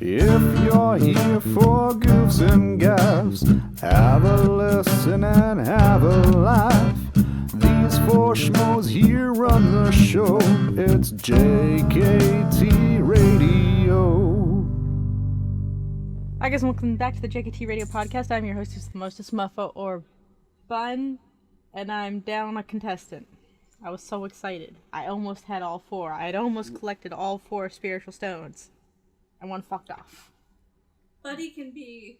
If you're here for goofs and gaffs, have a listen and have a laugh. These four schmoes here run the show. It's JKT Radio. Hi guys, welcome back to the JKT Radio Podcast. I'm your hostess, the mostest muffa or bun, and I'm down a contestant. I was so excited. I almost had all four. I had almost collected all four spiritual stones. And one fucked off. Buddy can be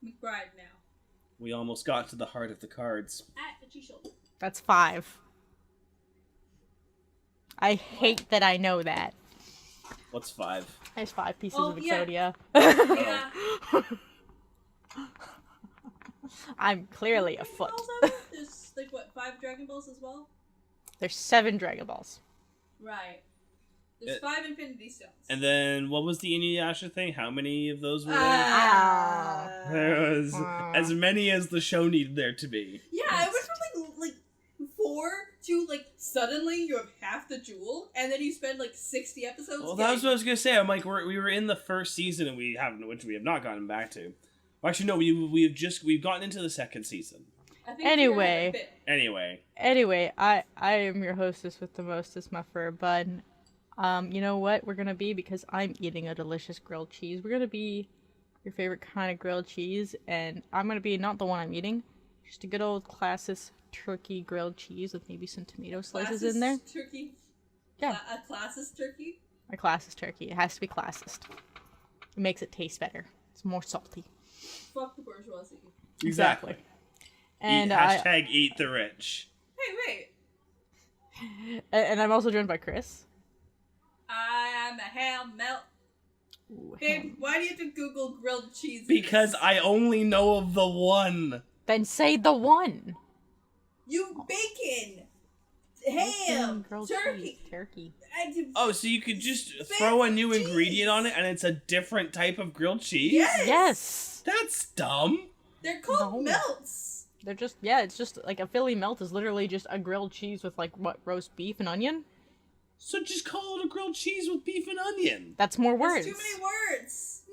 McBride now. We almost got to the heart of the cards. At the shoulder. That's 5. I hate that I know that. What's 5? There's 5 pieces of Exodia. Yeah. I'm clearly a foot. There's like what, 5 Dragon Balls as well? There's 7 Dragon Balls. Right. There's 5 Infinity Stones. And then, what was the Inuyasha thing? How many of those were there? There was as many as the show needed there to be. Yeah, I went from like 4 to like suddenly you have half the jewel, and then you spend like 60 episodes. Well, that was what I was gonna say. I'm like, we were in the first season, and which we have not gotten back to. Well, actually, no, we've gotten into the second season. Anyway, I am your hostess with the mostest muffer bun. You know what we're gonna be, because I'm eating a delicious grilled cheese. We're gonna be your favorite kind of grilled cheese, and I'm gonna be not the one I'm eating, just a good old classist turkey grilled cheese with maybe some tomato slices in there. Turkey. Yeah. A classist turkey. A classist turkey. It has to be classist. It makes it taste better. It's more salty. Fuck the bourgeoisie. Exactly. And eat the rich. Hey, wait. And I'm also joined by Chris. I'm a ham melt. Ooh, Babe, why do you have to Google grilled cheese? Because I only know of the one. Then say the one. You bacon, ham, grilled turkey. cheese, turkey. Oh, so you could just throw a new ingredient on it, and it's a different type of grilled cheese? Yes. That's dumb. They're called melts. They're just, it's just like a Philly melt is literally just a grilled cheese with like roast beef and onion. So just call it a grilled cheese with beef and onion. That's more words. That's too many words.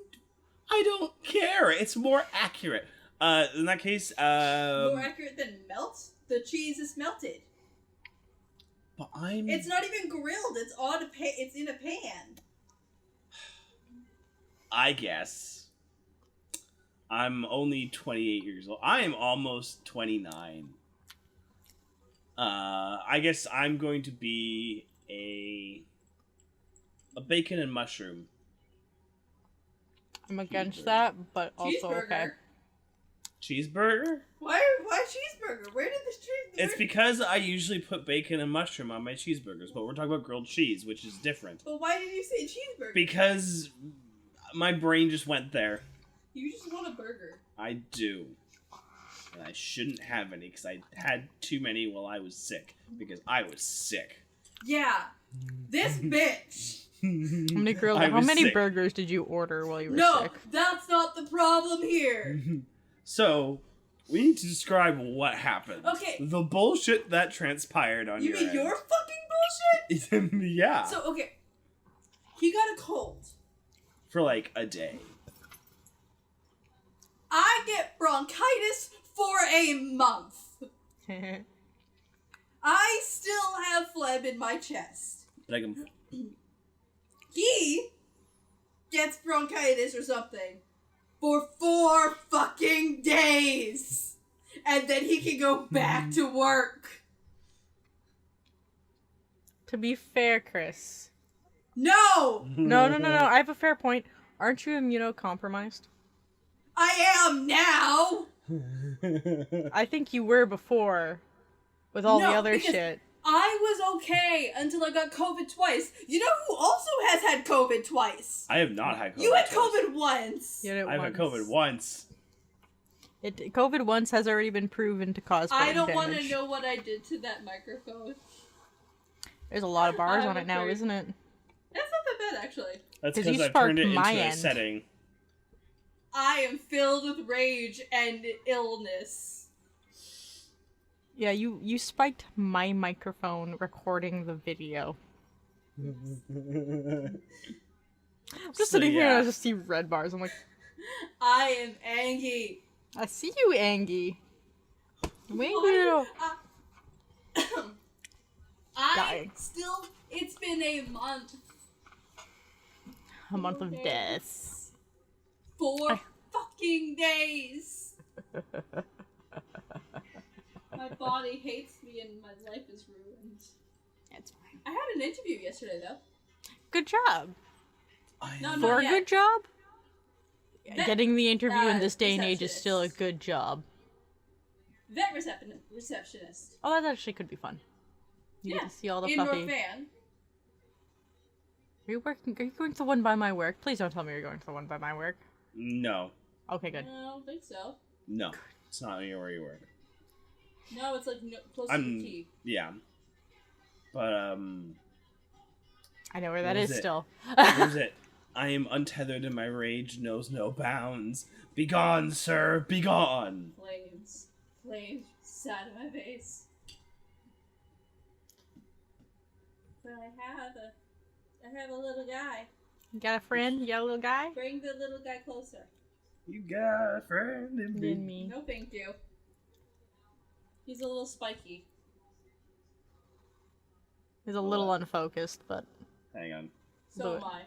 I don't care. It's more accurate. In that case, more accurate than melt? The cheese is melted. But It's not even grilled. It's on a pan. It's in a pan. I guess. I'm only 28 years old. I am almost 29. I guess I'm going to be a bacon and mushroom. I'm against that, but also okay. Cheeseburger? Why cheeseburger? Where did this cheese? It's because I usually put bacon and mushroom on my cheeseburgers, but we're talking about grilled cheese, which is different. But why did you say cheeseburger? Because my brain just went there. You just want a burger. I do. And I shouldn't have any because I had too many while I was sick. Because I was sick. Yeah. This bitch. How many burgers did you order while you were sick? No, that's not the problem here. So, we need to describe what happened. Okay. The bullshit that transpired on You your mean end. your fucking bullshit? Yeah. So, okay. He got a cold. For like a day. I get bronchitis for a month. I still have phlegm in my chest. Like He gets bronchitis or something for 4 fucking days. And then he can go back to work. To be fair, Chris. No! No. I have a fair point. Aren't you immunocompromised? I am now! I think you were before. With all the other shit. I was okay until I got COVID twice. You know who also has had COVID twice? I have not had COVID. You had twice. COVID once. I've had COVID once. COVID once has already been proven to cause brain I don't damage. want to know what I did to that microphone. There's a lot of bars on it now, isn't it? That's not that bad, actually. That's because I've turned it into a setting. I am filled with rage and illness. Yeah, you spiked my microphone recording the video. just sitting here and I just see red bars. I'm like, I am Angie. I see you, Angie. Wait, It's been a month. A month of death. 4 fucking days. My body hates me and my life is ruined. It's fine. I had an interview yesterday, though. Good job. For a good job? Getting the interview in this day and age is still a good job. Vet receptionist. Oh, that actually could be fun. You get to see all the fluffy. Indoor fan. Are you going to the one by my work? Please don't tell me you're going to the one by my work. No. Okay, good. I don't think so. No, it's not near where you work. No, it's like close to the T. Yeah. But, I know where that is still. What is it? I am untethered and my rage knows no bounds. Begone, sir, begone! Flames. Flames out of my face. But I have a little guy. You got a friend? You got a little guy? Bring the little guy closer. You got a friend in me. No, thank you. He's a little spiky. He's a little unfocused, but... Hang on. So am I.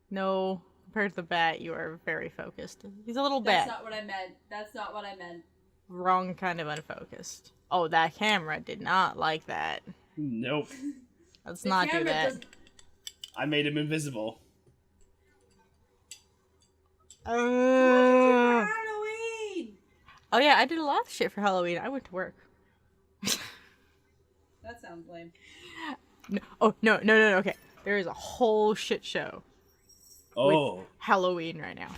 No, compared to the bat, you are very focused. He's a little That's bat. not what I meant. That's not what I meant. Wrong kind of unfocused. Oh, that camera did not like that. Nope. Let's not do that. I made him invisible. Halloween! Oh yeah, I did a lot of shit for Halloween. I went to work. That sounds lame. No, okay. There is a whole shit show. With Halloween right now.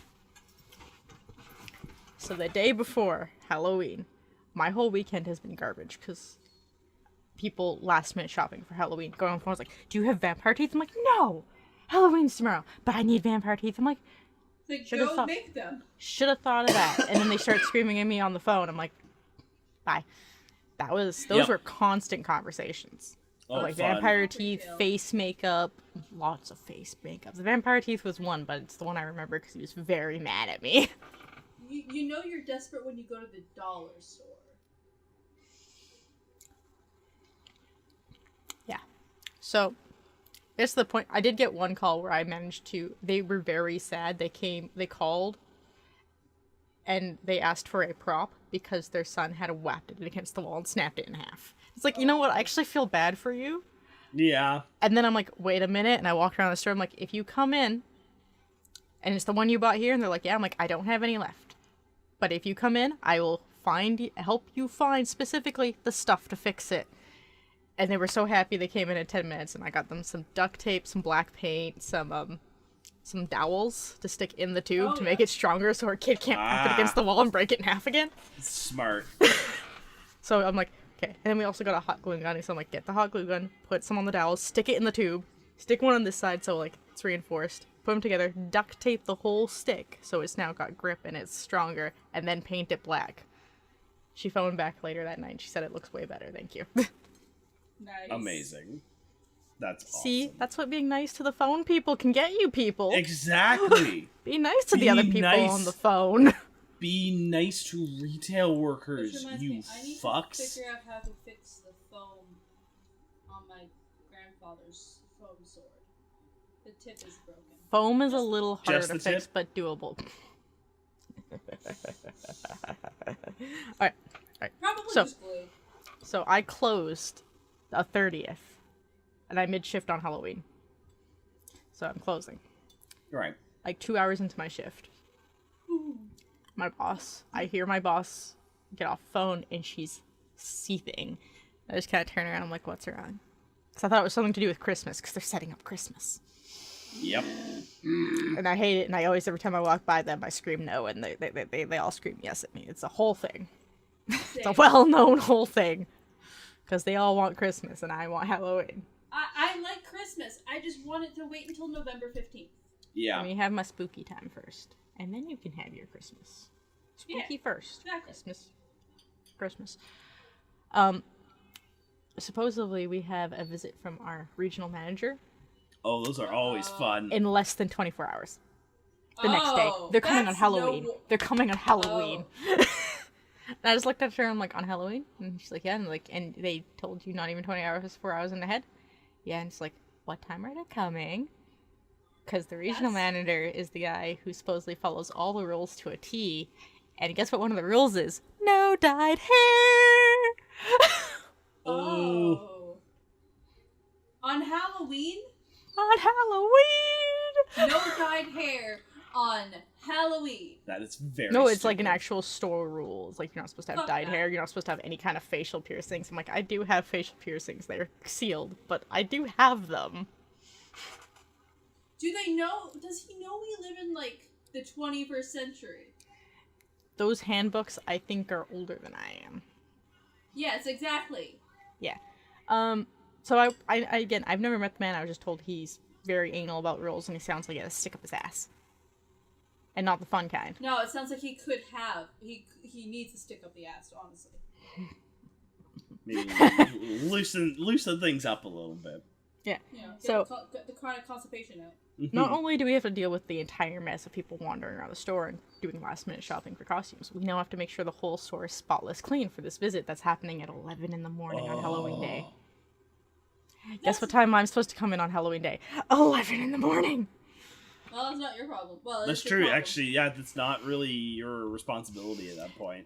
So the day before Halloween, my whole weekend has been garbage because people last minute shopping for Halloween. Going on the phone, I was like, do you have vampire teeth? I'm like, no! Halloween's tomorrow, but I need vampire teeth. I'm like, Make them. Should have thought of that. And then they start screaming at me on the phone. I'm like, bye. Those were constant conversations. Like fun. Vampire teeth, face makeup, lots of face makeup. The vampire teeth was one, but it's the one I remember because he was very mad at me. You know you're desperate when you go to the dollar store. Yeah. So, it's the point. I did get one call where I managed to. They were very sad. They called, and they asked for a prop because their son had whacked it against the wall and snapped it in half. It's like, you know what? I actually feel bad for you. Yeah. And then I'm like, wait a minute. And I walked around the store. I'm like, if you come in and it's the one you bought here, and they're like, yeah, I'm like, I don't have any left. But if you come in, I will help you find specifically the stuff to fix it. And they were so happy they came in 10 minutes, and I got them some duct tape, some black paint, some dowels to stick in the tube to make it stronger so our kid can't pop it against the wall and break it in half again. Smart. So I'm like, okay. And then we also got a hot glue gun. So I'm like, get the hot glue gun, put some on the dowels, stick it in the tube, stick one on this side so like it's reinforced, put them together, duct tape the whole stick so it's now got grip and it's stronger, and then paint it black. She phoned back later that night and she said it looks way better, thank you. Nice. Amazing. That's awesome. See, that's what being nice to the phone people can get you, people. Exactly. Be nice to the other people on the phone. Be nice to retail workers, you fucks. I need to figure out how to fix the foam on my grandfather's foam sword. The tip is broken. Foam is a little harder to fix, but doable. Alright. Probably just glue. So I closed the 30th, and I mid-shift on Halloween. So I'm closing. Right. Like 2 hours into my shift. I hear my boss get off the phone, and she's seething. I just kind of turn around, I'm like, what's wrong? Because I thought it was something to do with Christmas, because they're setting up Christmas. Yep. And I hate it, and I always, every time I walk by them, I scream no, and they all scream yes at me. It's a whole thing. It's a well-known whole thing. Because they all want Christmas, and I want Halloween. I like Christmas. I just want it to wait until November 15th. Yeah. Let me have my spooky time first. And then you can have your Christmas. Spooky first. Exactly. Christmas. Supposedly we have a visit from our regional manager. Oh, those are always fun. In less than 24 hours. The next day. They're coming on Halloween. They're coming on Halloween. And I just looked at her and I'm like, on Halloween? And she's like, yeah. And like, and they told you not even 20 hours, 4 hours in ahead? Yeah. And it's like, what time are they coming? Because the regional manager is the guy who supposedly follows all the rules to a T. And guess what one of the rules is? No dyed hair! Oh. On Halloween? On Halloween! No dyed hair on Halloween. That is very No, it's stupid. like an actual store rule. It's like you're not supposed to have dyed hair. You're not supposed to have any kind of facial piercings. I'm like, I do have facial piercings. They're sealed, but I do have them. Do they know? Does he know we live in, like, the 21st century? Those handbooks, I think, are older than I am. Yes, exactly. Yeah. So I again, I've never met the man. I was just told he's very anal about rules, and he sounds like he has a stick up his ass. And not the fun kind. No, it sounds like he could have. He needs to stick up the ass, honestly. Maybe loosen things up a little bit. Yeah. You know, So get the chronic constipation out. not only do we have to deal with the entire mess of people wandering around the store and doing last-minute shopping for costumes, we now have to make sure the whole store is spotless clean for this visit that's happening at 11 in the morning on Halloween Day. Guess what time I'm supposed to come in on Halloween Day? 11 in the morning! Well, that's not your problem. Well, That's true, actually. Yeah, that's not really your responsibility at that point.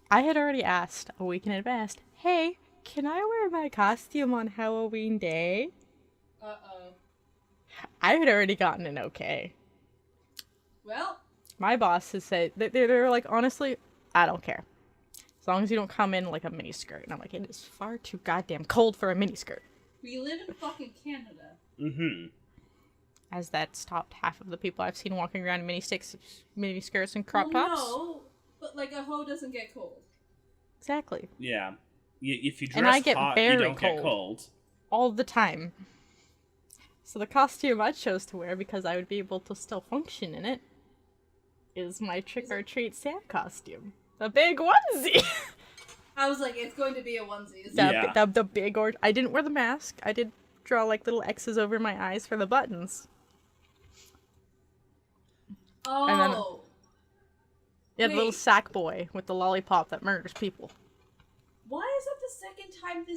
I had already asked a week in advance, hey, can I wear my costume on Halloween Day? Uh-oh. I had already gotten an okay. Well. My boss has said, they're like, honestly, I don't care. As long as you don't come in like a miniskirt. And I'm like, it is far too goddamn cold for a miniskirt. We live in fucking Canada. Mm-hmm. As that stopped half of the people I've seen walking around in miniskirts and crop tops. No, but like a hoe doesn't get cold. Exactly. Yeah. If you dress And I get hot, very you don't cold. get cold. All the time. So the costume I chose to wear, because I would be able to still function in it, is my trick-or-treat Sam costume. The big onesie! I was like, it's going to be a onesie. The big I didn't wear the mask. I did draw like little X's over my eyes for the buttons. Oh. And then, yeah, the little sack boy with the lollipop that murders people. Why is that the second time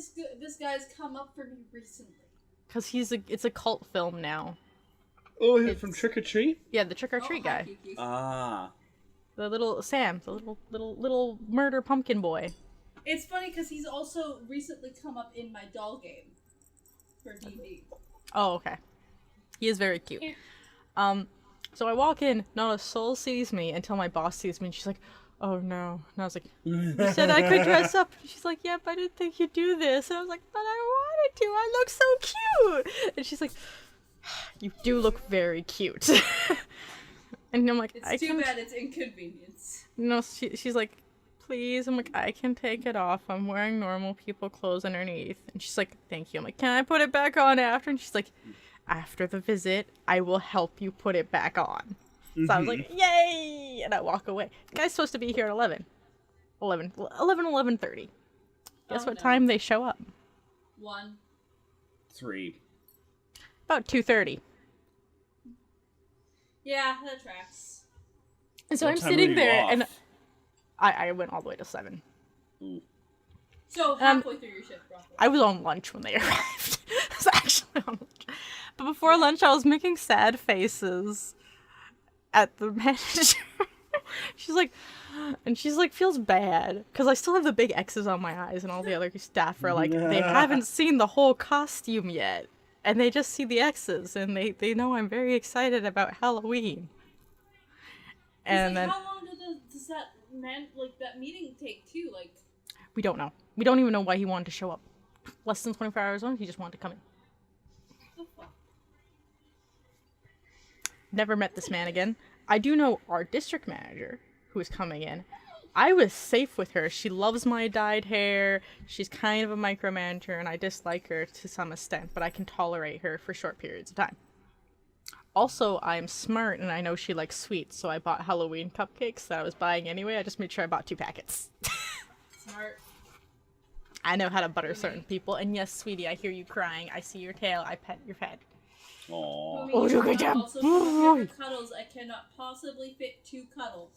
this guy's come up for me recently? Because it's a cult film now. Oh, is it from Trick or Treat? Yeah, the Trick or Treat guy. Ah. The little Sam, the little murder pumpkin boy. It's funny because he's also recently come up in my doll game for D&D. Oh, okay. He is very cute. So I walk in, not a soul sees me until my boss sees me, and she's like, oh no. And I was like, you said I could dress up. And she's like, yeah, but I didn't think you'd do this. And I was like, but I wanted to. I look so cute. And she's like, you do look very cute. And I'm like, it's too bad it's inconvenience. No, she's like, please. I'm like, I can take it off. I'm wearing normal people clothes underneath. And she's like, thank you. I'm like, can I put it back on after? And she's like, after the visit, I will help you put it back on. So I was like, yay! And I walk away. The guy's supposed to be here at 11:30. Guess what time they show up? 1. 3. About 2:30. Yeah, that tracks. And so What I'm time sitting were you there, off? and I went all the way to 7. Ooh. So halfway through your shift, roughly. I was on lunch when they arrived. I was actually on lunch. But before lunch, I was making sad faces at the manager. She's like, feels bad. Because I still have the big X's on my eyes, and all the other staff are like, they haven't seen the whole costume yet. And they just see the X's, and they know I'm very excited about Halloween. And then how long does that meeting take too? Like, we don't know. We don't even know why he wanted to show up. Less than 24 hours on, he just wanted to come in. what the fuck? Never met this man again. I do know our district manager, who is coming in. I was safe with her. She loves my dyed hair. She's kind of a micromanager, and I dislike her to some extent, but I can tolerate her for short periods of time. Also, I'm smart, and I know she likes sweets, so I bought Halloween cupcakes that I was buying anyway. I just made sure I bought 2 packets. Smart. I know how to butter certain people, and yes, sweetie, I hear you crying. I see your tail. I pet your head. Aww. Oh, good job. Also, for cuddles, I cannot possibly fit 2 cuddles.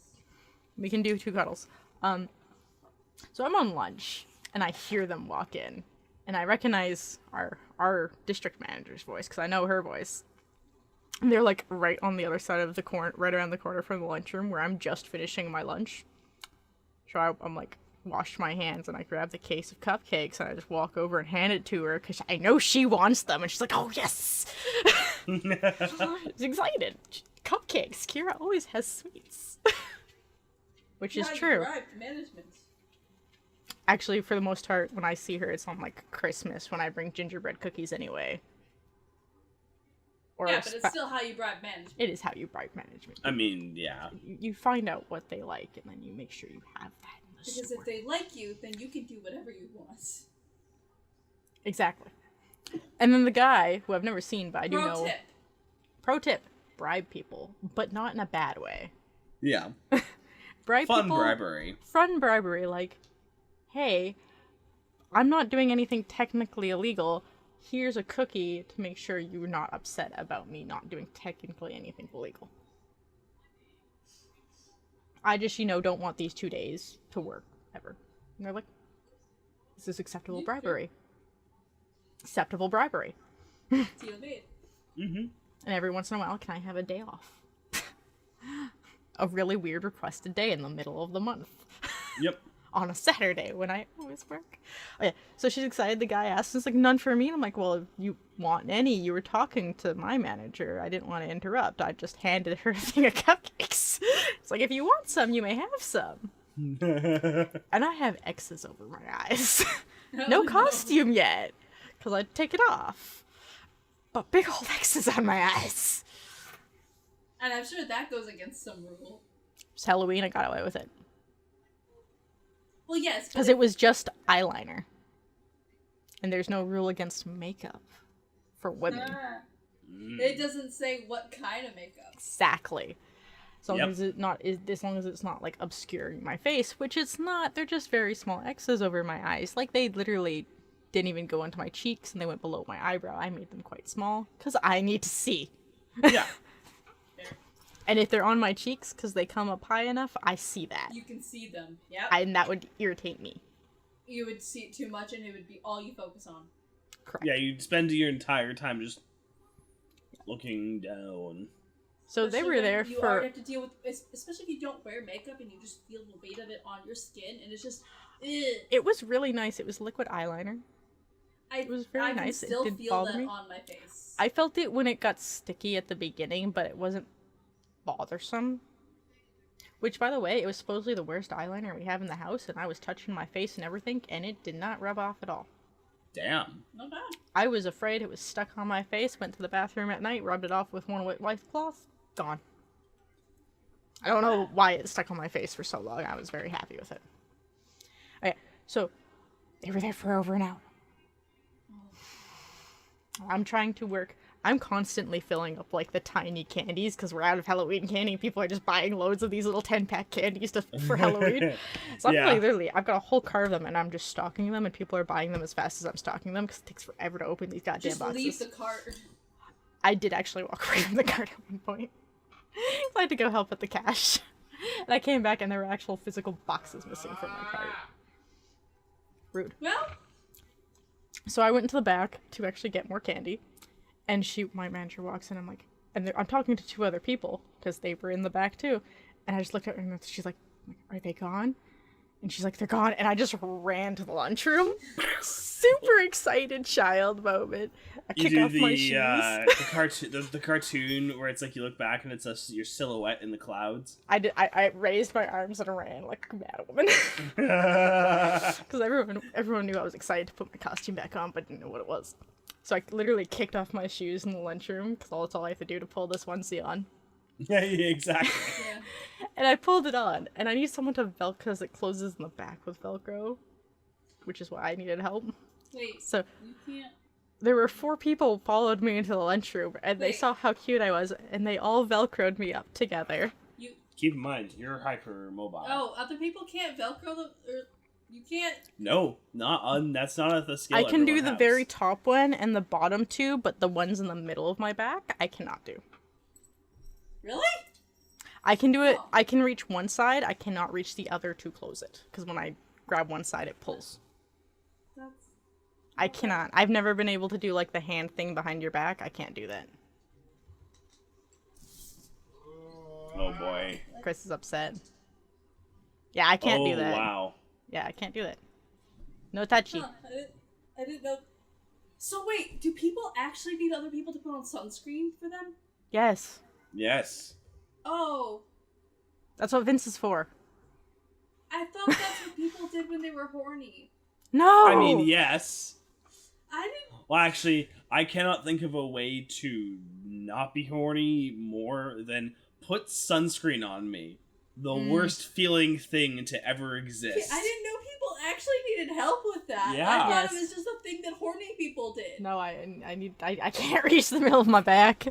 We can do 2 cuddles. So I'm on lunch, and I hear them walk in, and I recognize our district manager's voice, because I know her voice. And they're, like, right on the other side of the corner, right around the corner from the lunchroom, where I'm just finishing my lunch. So I'm like, wash my hands, and I grab the case of cupcakes, and I just walk over and hand it to her, because I know she wants them, and she's like, oh, yes! She's excited. Cupcakes. Kira always has sweets. Which is true. Management. Actually, for the most part, when I see her, it's on, like, Christmas, when I bring gingerbread cookies anyway. Or yeah, but it's still how you bribe management. It is how you bribe management. I mean, yeah. You find out what they like, and then you make sure you have that in the because store. If they like you, then you can do whatever you want. Exactly. And then the guy, who I've never seen, but I do know... Pro tip. Bribe people, but not in a bad way. Yeah. Bribe Fun people, bribery. Fun bribery, like, hey, I'm not doing anything technically illegal. Here's a cookie to make sure you're not upset about me not doing technically anything illegal. I just, don't want these 2 days to work, ever. And they're like, this is acceptable bribery. Acceptable bribery. Mm-hmm. And every once in a while, can I have a day off? A really weird requested day in the middle of the month. Yep. On a Saturday when I always work. Oh yeah, so she's excited. The guy asked, it's like, none for me. And I'm like, well, if you want any, you were talking to my manager. I didn't want to interrupt. I just handed her a thing of cupcakes. It's like, if you want some, you may have some. And I have X's over my eyes. No costume yet, because I'd take it off. But big old X's on my eyes. And I'm sure that goes against some rule. It's Halloween, I got away with it. Well, yes. Because it was just eyeliner. And there's no rule against makeup for women. It doesn't say what kind of makeup. Exactly. As long as it's not like obscuring my face, which it's not. They're just very small X's over my eyes. Like they literally didn't even go into my cheeks and they went below my eyebrow. I made them quite small because I need to see. Yeah. And if they're on my cheeks because they come up high enough, I see that. You can see them. Yep. And that would irritate me. You would see it too much and it would be all you focus on. Correct. Yeah, you'd spend your entire time just looking down. So they were there you for... You have to deal with, especially if you don't wear makeup and you just feel the weight of it on your skin and it's just... Ugh. It was really nice. It was liquid eyeliner. It was very nice. I can still feel that me. on my face. I felt it when it got sticky at the beginning, but it wasn't bothersome. Which, by the way, it was supposedly the worst eyeliner we have in the house, and I was touching my face and everything, and it did not rub off at all. Damn. Not bad. I was afraid it was stuck on my face, went to the bathroom at night, rubbed it off with one wet washcloth, gone. I don't know why it stuck on my face for so long. I was very happy with it. Okay, so they were there for over an hour. I'm trying to work. I'm constantly filling up, like, the tiny candies, because we're out of Halloween candy. People are just buying loads of these little 10-pack candies for Halloween. So I'm literally, I've got a whole cart of them, and I'm just stocking them, and people are buying them as fast as I'm stocking them, because it takes forever to open these goddamn boxes. Just leave the cart. I did actually walk away from the cart at one point. I had to go help at the cash. And I came back, and there were actual physical boxes missing from my cart. Rude. Well... So I went into the back to actually get more candy. And my manager walks in, I'm like, and I'm talking to 2 other people, because they were in the back too. And I just looked at her and she's like, are they gone? And she's like, they're gone. And I just ran to the lunchroom. Super excited child moment. I kick off my shoes. The cartoon where it's like you look back and it's your silhouette in the clouds. I raised my arms and ran like a mad woman. Because everyone knew I was excited to put my costume back on, but didn't know what it was. So I literally kicked off my shoes in the lunchroom, because that's all I have to do to pull this onesie on. Yeah, exactly. Yeah. And I pulled it on, and I need someone to Velcro, because it closes in the back with Velcro, which is why I needed help. Wait, so you can't... There were 4 people followed me into the lunchroom, and they saw how cute I was, and they all Velcroed me up together. Keep in mind, you're hyper mobile. Oh, other people can't Velcro them? You can't. No, that's not at the skill. I can do everyone the has. very top one and the bottom two, but the ones in the middle of my back, I cannot do. Really? I can do it. I can reach one side. I cannot reach the other to close it. Because when I grab one side, it pulls. I cannot. I've never been able to do, like, the hand thing behind your back. I can't do that. Oh, boy. Chris is upset. Yeah, I can't do that. Oh, wow. Yeah, I can't do that. No touchy. Huh, I didn't know. So wait, do people actually need other people to put on sunscreen for them? Yes. Yes. Oh. That's what Vince is for. I thought that's what people did when they were horny. No! I mean, yes. I didn't... Well, actually, I cannot think of a way to not be horny more than put sunscreen on me. The worst feeling thing to ever exist. I didn't know people actually needed help with that. Yeah. I thought Yes. it was just a thing that horny people did. No, I can't reach the middle of my back.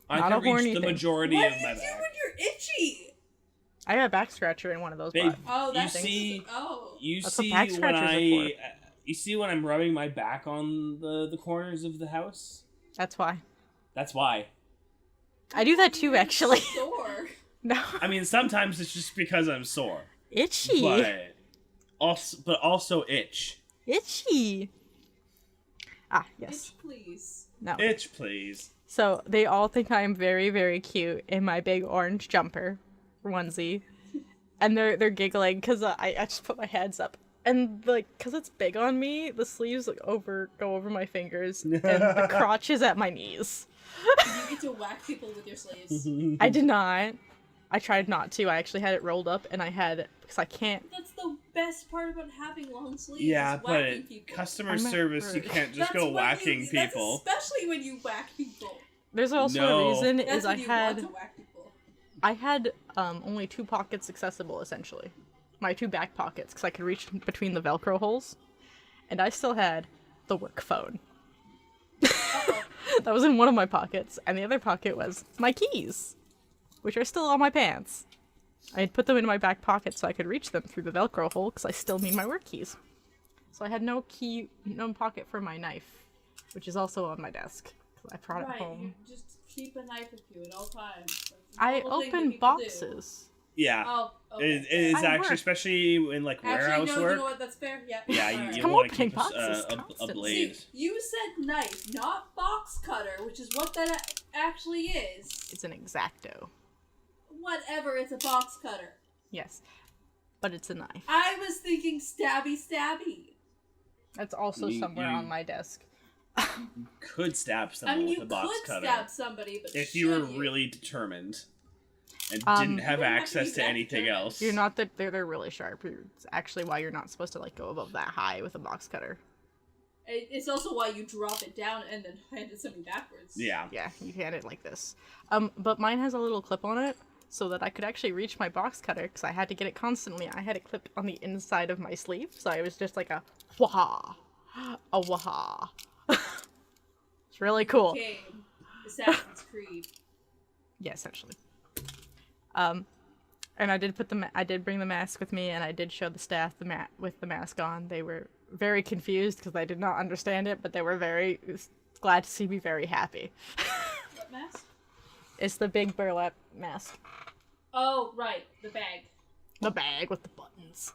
I Not can a horny reach the thing. majority What of do my you do back. when you're itchy? I got a back scratcher in one of those Babe, buttons. Oh, you that's... see, Oh. you That's what see back when scratchers are for. you see when I'm rubbing my back on the corners of the house? That's why. That's why. I do that too, actually. Sore. No. I mean, sometimes it's just because I'm sore, Itchy. but also itch. Itchy. Ah, yes. Bitch, please. No. Itch, please. So they all think I am very, very cute in my big orange jumper onesie, and they're giggling because I just put my hands up, and like because it's big on me, the sleeves go over my fingers, and the crotch is at my knees. You get to whack people with your sleeves. I did not. I tried not to. I actually had it rolled up, and I had because I can't. That's the best part about having long sleeves. Yeah, is but whacking people. customer I'm not service, you rude. can't just That's go when whacking you, people. That's especially when you whack people. There's also No. a reason That's is when you want to whack people. I had only 2 pockets accessible essentially, my 2 back pockets because I could reach between the Velcro holes, and I still had the work phone. That was in one of my pockets, and the other pocket was my keys, which are still on my pants. I had put them in my back pocket so I could reach them through the Velcro hole because I still need my work keys. So I had no pocket for my knife, which is also on my desk. I brought it Right, home. you just keep a knife with you at all times. That's a I normal thing that open people do. boxes. Yeah. Oh, okay. It is I actually, work. especially in like warehouse Actually, no, work. you know what? That's fair. Yeah. Yeah, Alright. you I'm want to opening keep boxes a constantly. blade. See, you said knife, not box cutter, which is what that actually is. It's an X-Acto. Whatever, it's a box cutter. Yes, but it's a knife. I was thinking stabby stabby. That's also somewhere on my desk. Could stab I someone mean, with you a box could cutter stab somebody, but if you were should really determined and Um, didn't have You don't have to access be to that anything determined. else. You're not that they're really sharp. It's actually why you're not supposed to like go above that high with a box cutter. It's also why you drop it down and then hand it something backwards. Yeah. Yeah, you hand it like this. But mine has a little clip on it so that I could actually reach my box cutter because I had to get it constantly. I had it clipped on the inside of my sleeve, so I was just like a wah, a wah. It's really cool. Game. Assassin's Creed. Yeah, essentially. And I did bring the mask with me, and I did show the staff with the mask on. They were very confused because they did not understand it, but they were very glad to see me very happy. What mask? It's the big burlap mask. Oh, right. The bag. The bag with the buttons.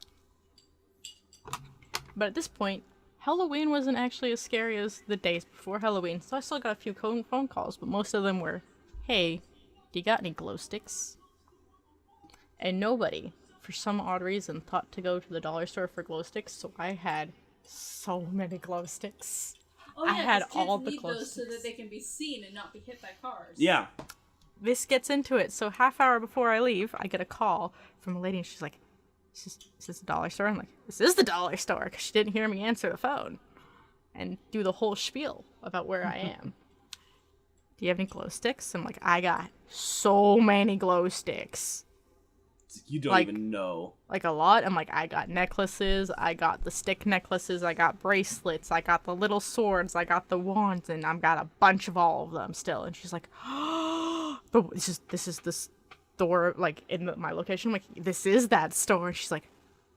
But at this point, Halloween wasn't actually as scary as the days before Halloween, so I still got a few phone calls, but most of them were, "Hey, do you got any glow sticks?" And nobody, for some odd reason, thought to go to the dollar store for glow sticks, so I had so many glow sticks. Oh, I yeah, had 'cause kids all the need glow those so sticks. that they can be seen and not be hit by cars. Yeah. This gets into it. So half hour before I leave, I get a call from a lady, and she's like, is this the dollar store? I'm like, this is the dollar store, because she didn't hear me answer the phone and do the whole spiel about where I am. Do you have any glow sticks? I'm like, I got so many glow sticks. You don't Like- even know. Like a lot. I'm like, I got necklaces, I got the stick necklaces, I got bracelets, I got the little swords, I got the wands, and I've got a bunch of all of them still. And she's like, but this is the store, like, in my location. I'm like, this is that store. And she's like,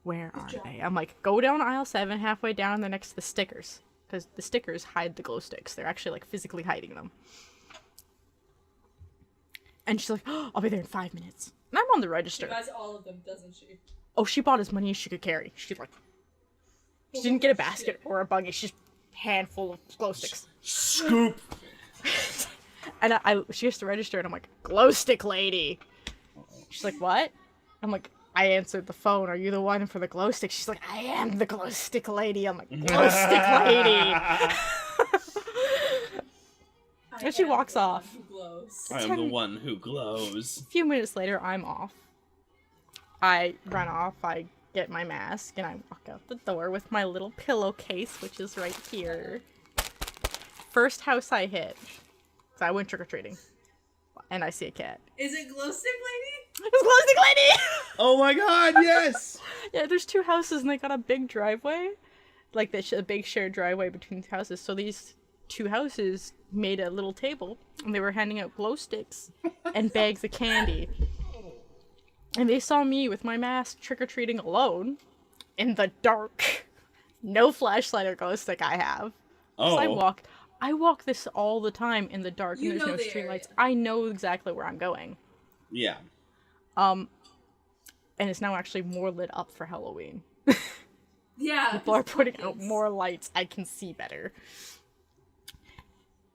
where are they? I'm like, go down aisle 7, halfway down, and they're next to the stickers. Because the stickers hide the glow sticks. They're actually, like, physically hiding them. And she's like, oh, I'll be there in 5 minutes. And I'm on the register. She buys all of them, doesn't she? Oh, she bought as many as she could carry. She didn't get a basket or a buggy. She's a handful of glow sticks. Scoop! And she has to register, and I'm like, glow stick lady. She's like, what? I'm like, I answered the phone. Are you the one for the glow stick? She's like, I am the glow stick lady. I'm like, glow stick lady. And she walks off. I am the one who glows. A few minutes later, I'm off. I run off. I get my mask, and I walk out the door with my little pillowcase, which is right here. First house I hit. So I went trick-or-treating. And I see a cat. Is it glow stick lady? It's glow stick lady! Oh my god, yes! Yeah, there's 2 houses, and they got a big driveway. Like, a big shared driveway between 2 houses. So these 2 houses made a little table, and they were handing out glow sticks and bags of candy. And they saw me with my mask trick-or-treating alone in the dark. No flashlight or glow stick I have. Oh. So I walk this all the time in the dark, and there's no streetlights. I know exactly where I'm going. Yeah. And it's now actually more lit up for Halloween. Yeah. People are putting out more lights. I can see better.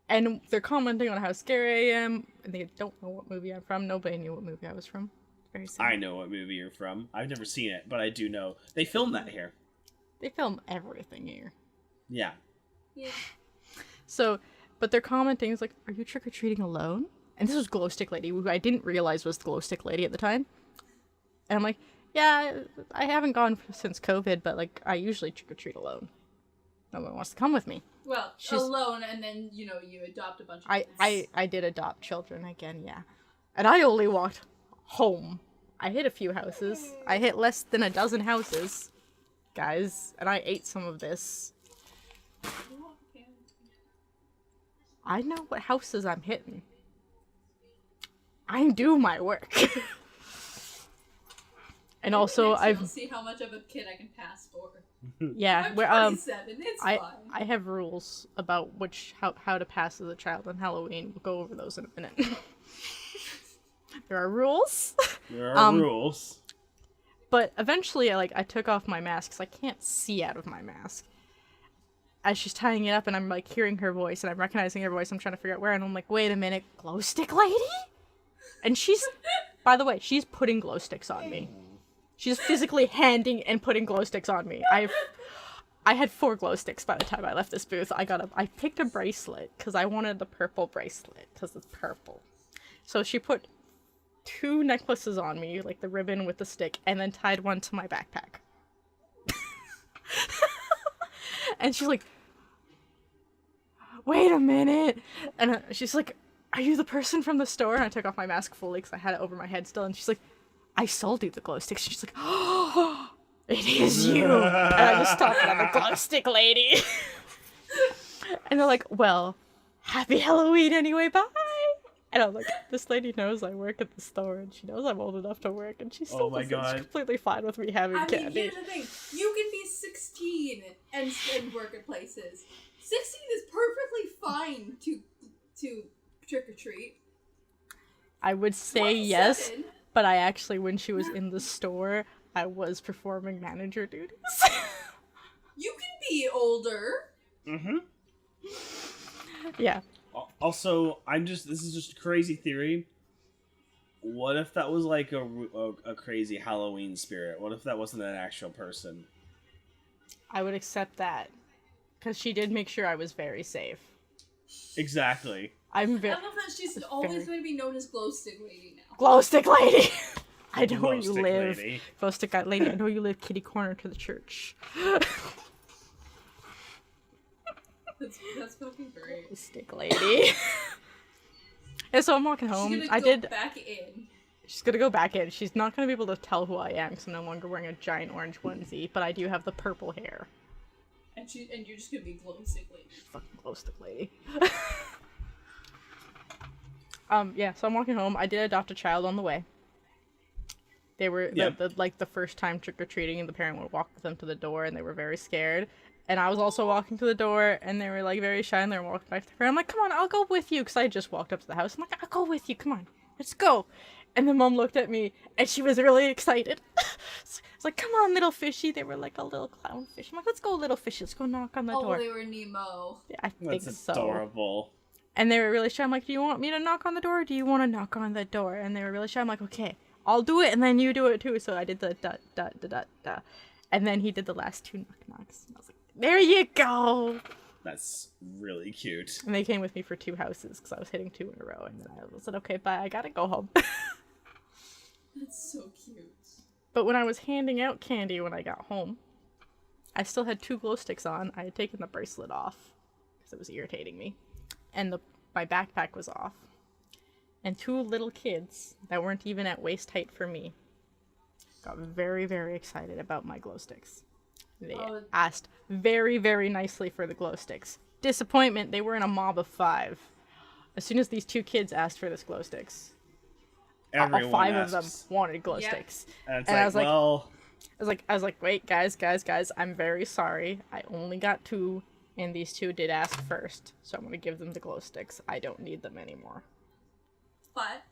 And they're commenting on how scary I am. And they don't know what movie I'm from. Nobody knew what movie I was from. Very sad. I know what movie you're from. I've never seen it, but I do know. They filmed that here. They film everything here. Yeah. Yeah. So, but they're commenting, it's like, are you trick-or-treating alone? And this was Glow Stick Lady, who I didn't realize was the Glow Stick Lady at the time. And I'm like, yeah, I haven't gone since COVID, but, like, I usually trick-or-treat alone. No one wants to come with me. Well, alone, and then, you adopt a bunch of kids. I did adopt children again, yeah. And I only walked home. I hit a few houses. I hit less than a dozen houses, guys, and I ate some of this. I know what houses I'm hitting. I do my work. And also, I'll see how much of a kid I can pass for. Yeah, I'm 27. It's fine. I have rules about how to pass as a child on Halloween. We'll go over those in a minute. There are rules. There are rules. But eventually, I took off my mask because I can't see out of my mask. As she's tying it up, and I'm like hearing her voice, and I'm recognizing her voice. I'm trying to figure out where, and I'm like, wait a minute, glow stick lady? And she's, by the way, she's putting glow sticks on me. She's physically handing and putting glow sticks on me. I had 4 glow sticks by the time I left this booth. I picked a bracelet because I wanted the purple bracelet because it's purple. So she put 2 necklaces on me, like the ribbon with the stick, and then tied one to my backpack. And she's like, wait a minute. And she's like, are you the person from the store? And I took off my mask fully because I had it over my head still. And she's like, I sold you the glow sticks. She's like, oh, it is you. And I just talked about the glow stick lady. And they're like, well, happy Halloween anyway, bye. And I'm like, this lady knows I work at the store, and she knows I'm old enough to work, and she's still she's completely fine with me having candy. Here's the thing. You can be 16 and work at places. 16 is perfectly fine to trick-or-treat. I would say yes, but I actually, when she was in the store, I was performing manager duties. You can be older. Mm-hmm. Yeah. Also, this is just a crazy theory. What if that was like a crazy Halloween spirit? What if that wasn't an actual person? I would accept that. Because she did make sure I was very safe. Exactly. I love that she's always going to be known as Glow Stick Lady now. Glow Stick Lady! I know where you live. Glow Stick Lady, I know you live kitty corner to the church. That's fucking great. Stick lady. And so I'm walking home. She's gonna go back in. She's gonna go back in. She's not gonna be able to tell who I am because I'm no longer wearing a giant orange onesie, but I do have the purple hair. And you're just gonna be Glow Stick Lady. Fucking Glow Stick Lady. Yeah, so I'm walking home. I did adopt a child on the way. They were like the first time trick-or-treating, and the parent would walk them to the door, and they were very scared. And I was also walking to the door, and they were like very shy, and they were walking back to the parent. I'm like, come on, I'll go with you, because I just walked up to the house. I'm like, I'll go with you, come on, let's go. And the mom looked at me, and she was really excited. It's like, come on, little fishy. They were like a little clownfish. I'm like, let's go, little fishy. Let's go knock on the door. Oh, they were Nemo. Yeah, I think so. That's adorable. And they were really shy. I'm like, do you want me to knock on the door, or do you want to knock on the door? And they were really shy. I'm like, okay, I'll do it, and then you do it too. So I did the da. And then he did the last 2 knock-knocks. And I was like, there you go. That's really cute. And they came with me for 2 houses, because I was hitting 2 in a row. And then I said, okay, bye, I gotta go home. That's so cute. But when I was handing out candy when I got home, I still had 2 glow sticks on. I had taken the bracelet off, because it was irritating me. And my backpack was off. And 2 little kids that weren't even at waist height for me got very, very excited about my glow sticks. They asked very, very nicely for the glow sticks. Disappointment, they were in a mob of 5. As soon as these 2 kids asked for this glow sticks, all 5 of them wanted glow sticks. And I was like, wait, guys, I'm very sorry. I only got 2, and these 2 did ask first, so I'm gonna give them the glow sticks. I don't need them anymore. But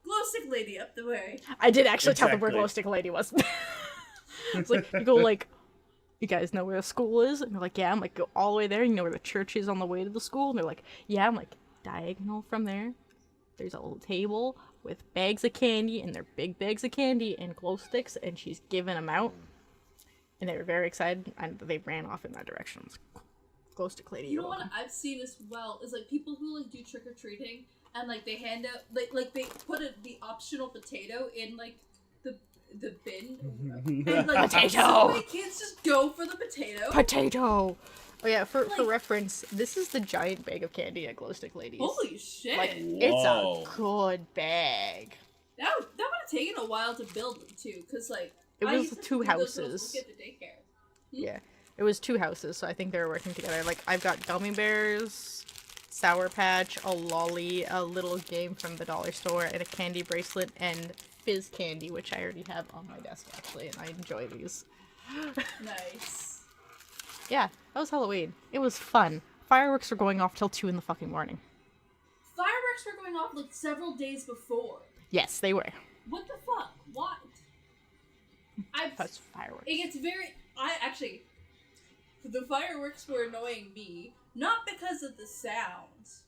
glow stick lady up the way. I did actually tell them where glow stick lady was. It's like, you go like, you guys know where the school is? And they're like, yeah. I'm like, go all the way there. You know where the church is on the way to the school? And they're like, yeah. I'm like, diagonal from there, there's a little table with bags of candy, and they're big bags of candy and glow sticks, and she's giving them out. And they were very excited, and they ran off in that direction. I was like, glow stick lady. You know what I've seen as well is like people who like do trick-or-treating, and like they hand out like they put the optional potato in like the bin, and like Potato! So many kids just go for the potato. Oh yeah, for reference, this is the giant bag of candy at Glow Stick Ladies. Holy shit! Like, it's a good bag. That would have taken a while to build them too, cause like it was 2 houses. Get the daycare. Yeah, it was 2 houses, so I think they were working together. Like, I've got gummy bears, Sour Patch, a lolly, a little game from the dollar store, and a candy bracelet, and fizz candy, which I already have on my desk actually, and I enjoy these. Nice. Yeah, that was Halloween. It was fun. Fireworks were going off till 2 in the fucking morning. Fireworks were going off like several days before. Yes, they were. What the fuck? What? That's fireworks. It gets the fireworks were annoying me, not because of the sounds,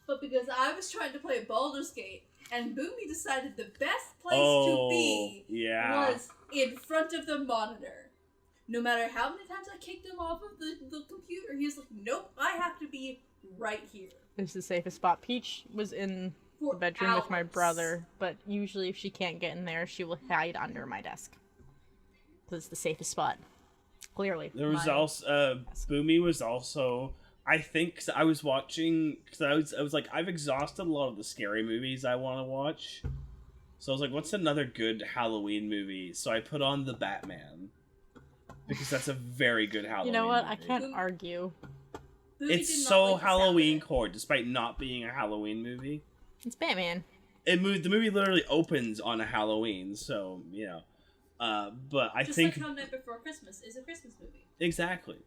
but because I was trying to play Baldur's Gate, and Boomy decided the best place to be was in front of the monitor. No matter how many times I kicked him off of the computer, he was like, nope, I have to be right here. It's the safest spot. Peach was in the bedroom with my brother, but usually if she can't get in there, she will hide under my desk. Because it's the safest spot. Clearly. There was also, Boomy was also, I think, cause I was watching, because I was like, I've exhausted a lot of the scary movies I want to watch. So I was like, what's another good Halloween movie? So I put on The Batman. Because that's a very good Halloween movie. You know what? movie. I can't argue. It's so Halloween core, despite not being a Halloween movie. It's Batman. The movie literally opens on a Halloween, so, you know. But I think... Just like how Night Before Christmas is a Christmas movie. Exactly.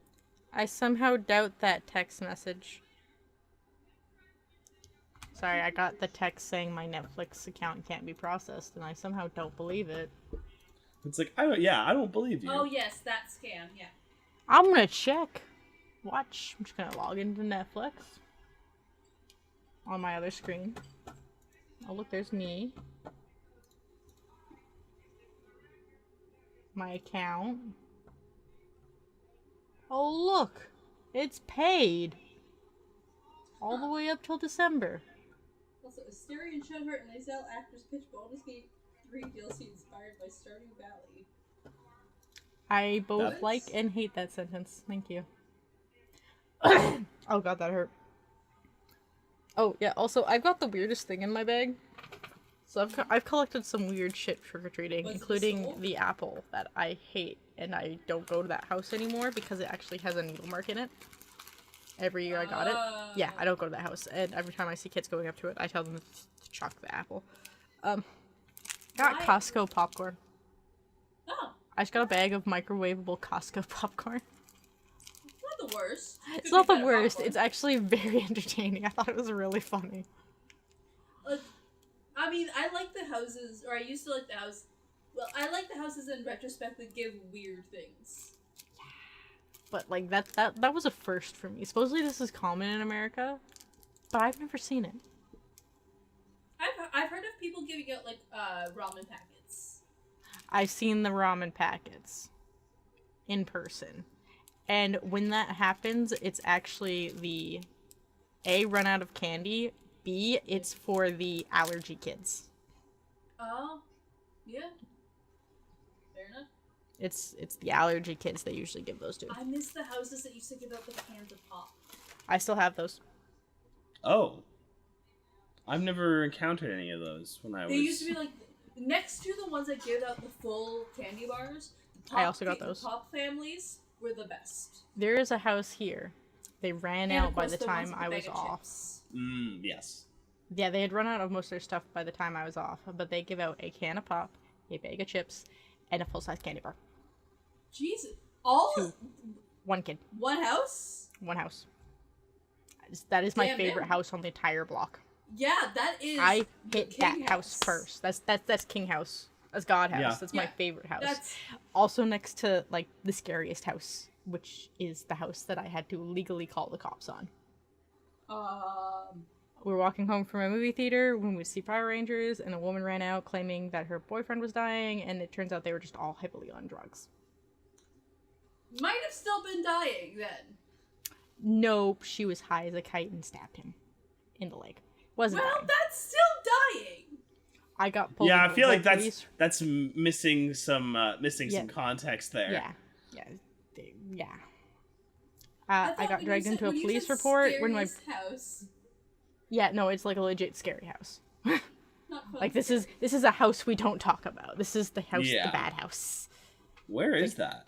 I somehow doubt that text message. Sorry, I got the text saying my Netflix account can't be processed, and I somehow don't believe it. It's like, I don't believe you. Oh, yes, that scam, yeah. I'm gonna check. Watch. I'm just gonna log into Netflix. On my other screen. Oh, look, there's me. My account. Oh, look! It's paid! All the way up till December. Also, Asteria and Shudheart and Isel actors pitch Baldur's Gate 3 DLC inspired by Stardew Valley. I both like and hate that sentence. Thank you. Oh god, that hurt. Oh, yeah, also, I've got the weirdest thing in my bag. So I've collected some weird shit trick-or-treating, including the apple that I hate, and I don't go to that house anymore because it actually has a needle mark in it. Every year I got it. Yeah, I don't go to that house, and every time I see kids going up to it, I tell them to chuck the apple. Got Costco popcorn. I just got a bag of microwavable Costco popcorn. It's not the worst. It's not the worst. It's actually very entertaining. I thought it was really funny. I mean, I like the houses, or I used to like the house. Well, I like the houses in retrospect that give weird things. But like that was a first for me. Supposedly this is common in America, but I've never seen it. I've heard of people giving out like ramen packets. I've seen the ramen packets in person. And when that happens, it's actually the A, run out of candy, B, it's for the allergy kids. Oh, yeah. Fair enough. It's the allergy kids they usually give those to. I miss the houses that used to give out the cans of pop. I still have those. Oh. I've never encountered any of those when I was... They used to be like, next to the ones that give out the full candy bars, the pop, I also got those. The pop families were the best. There is a house here. They ran out by the time I was off. Yes. Yeah, they had run out of most of their stuff by the time I was off, but they give out a can of pop, a bag of chips, and a full-size candy bar. Jesus. One kid. One house? One house. That is my favorite house on the entire block. Yeah, that is. I hit that house first. That's King House. That's God House. Yeah. That's my favorite house. Also next to like the scariest house, which is the house that I had to legally call the cops on. We were walking home from a movie theater when we see Power Rangers, and a woman ran out claiming that her boyfriend was dying, and it turns out they were just all heavily on drugs. Might have still been dying then. Nope, she was high as a kite and stabbed him in the leg. Wasn't dying. That's still dying. I got pulled. Yeah, I feel like that's missing some context there. Yeah. I got dragged into a police report when my house. Yeah, no, it's like a legit scary house. Like this is a house we don't talk about. This is the house, the bad house. Where is that?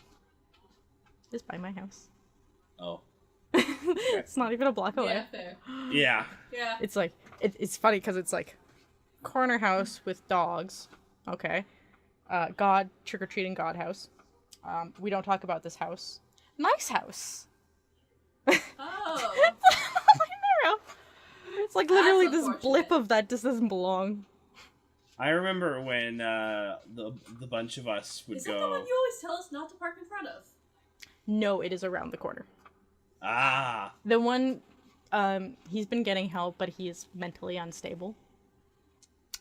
Just by my house. Oh. It's not even a block away. Yeah, fair. Yeah. Yeah. It's like it's funny because it's like corner house with dogs. Okay. God trick-or-treating God house. We don't talk about this house. Nice house. Oh. It's like literally this blip of that just doesn't belong. I remember when the bunch of us would go. Is that the one you always tell us not to park in front of? No, it is around the corner. Ah. The one, he's been getting help, but he is mentally unstable.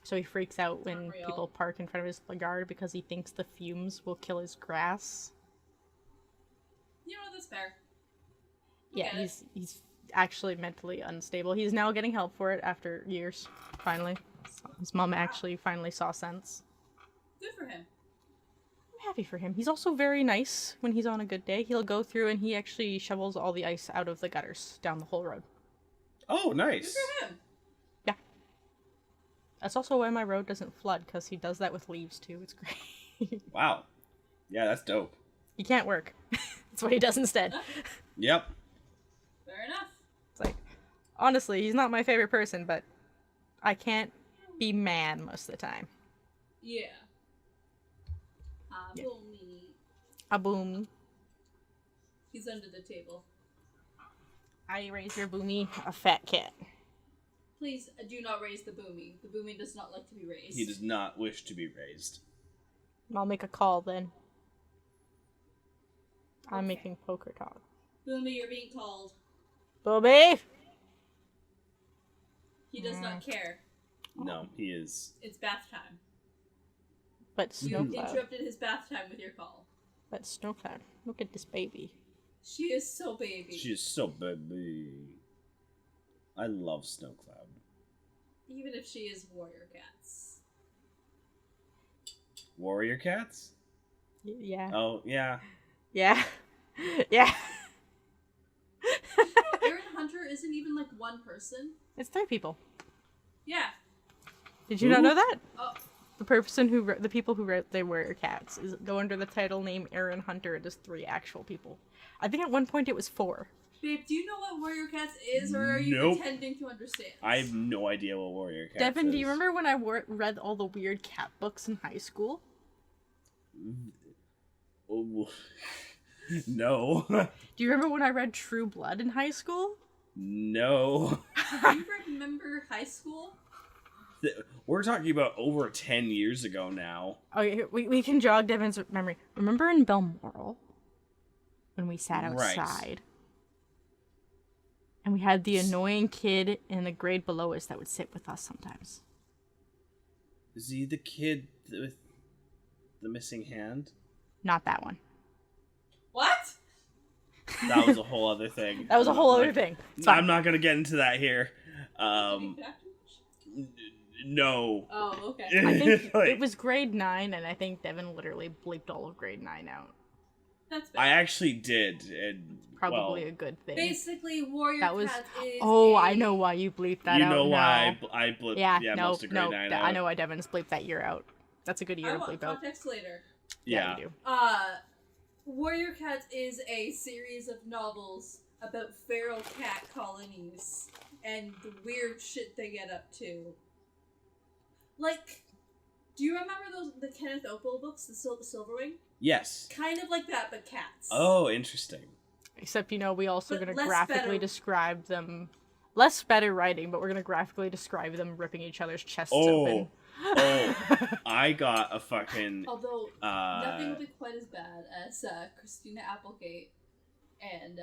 So he freaks out when people park in front of his yard because he thinks the fumes will kill his grass. You know, that's fair. Yeah, he's actually mentally unstable. He's now getting help for it after years, finally. His mom actually finally saw sense. Good for him. I'm happy for him. He's also very nice when he's on a good day. He'll go through and he actually shovels all the ice out of the gutters down the whole road. Oh, nice. Good for him. Yeah. That's also why my road doesn't flood, because he does that with leaves too. It's great. Wow. Yeah, that's dope. He can't work. That's what he does instead. Yep. Fair enough. It's like, honestly, he's not my favorite person, but I can't be mad most of the time. Yeah. Yeah. Boomy. A boomy. He's under the table. I raise your boomy, a fat cat. Please do not raise the boomy. The boomy does not like to be raised. He does not wish to be raised. I'll make a call then. I'm making poker talk. Boomy, you're being called. Boomy! He does not care. No, he is. It's bath time. But Snowcloud. You interrupted his bath time with your call. But Snowcloud, look at this baby. She is so baby. She is so baby. I love Snowcloud. Even if she is warrior cats. Warrior cats? Yeah. Oh, yeah. Yeah. Yeah. Aaron Hunter isn't even like one person. It's 3 people. Yeah. Did you not know that? Oh. The people who wrote They Were Cats go under the title name Aaron Hunter. It is 3 actual people. I think at one point it was 4. Babe, do you know what Warrior Cats is, or are you pretending to understand? I have no idea what Warrior Cats Devin, is. do you remember when I read all the weird cat books in high school? Oh, no. Do you remember when I read True Blood in high school? No. Do you remember high school? We're talking about over 10 years ago now. Oh, yeah, we can jog Devin's memory. Remember in Balmoral when we sat outside? Right. And we had the annoying kid in the grade below us that would sit with us sometimes. Is he the kid with the missing hand? Not that one. What? That was a whole other thing. That was a whole other thing. I'm not going to get into that here. No. Oh, okay. I think it was grade 9, and I think Devin literally bleeped all of grade 9 out. That's bad. I actually did. And, Probably a good thing. Basically, Warrior that was. Cat is I know why you bleeped that out. You know why now. I bleeped most of grade 9 out. I know why Devin's bleeped that year out. That's a good year to bleep out. Context later. Yeah. You do. Warrior Cat is a series of novels about feral cat colonies and the weird shit they get up to. Like, do you remember the Kenneth Opel books, the Silverwing? Yes. Kind of like that, but cats. Oh, interesting. Except, we also But going to graphically describe them. Less better writing, but we're going to graphically describe them ripping each other's chests open. I got a fucking... Although, nothing will be quite as bad as Christina Applegate and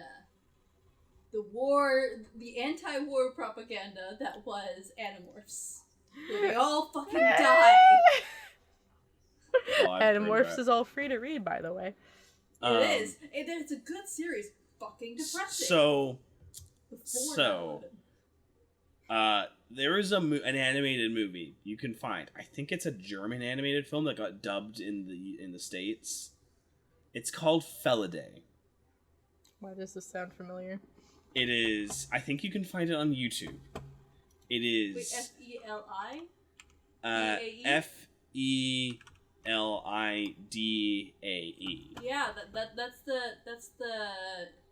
the anti-war propaganda that was Animorphs. Where they all fucking die. Animorphs is all free to read, by the way. It is. It's a good series. Fucking depressing. There is an animated movie you can find. I think it's a German animated film that got dubbed in the States. It's called Felidae. Why does this sound familiar? It is. I think you can find it on YouTube. It is. Wait, F-E-L-I? F-E-L-I-D-A-E. Yeah, that's the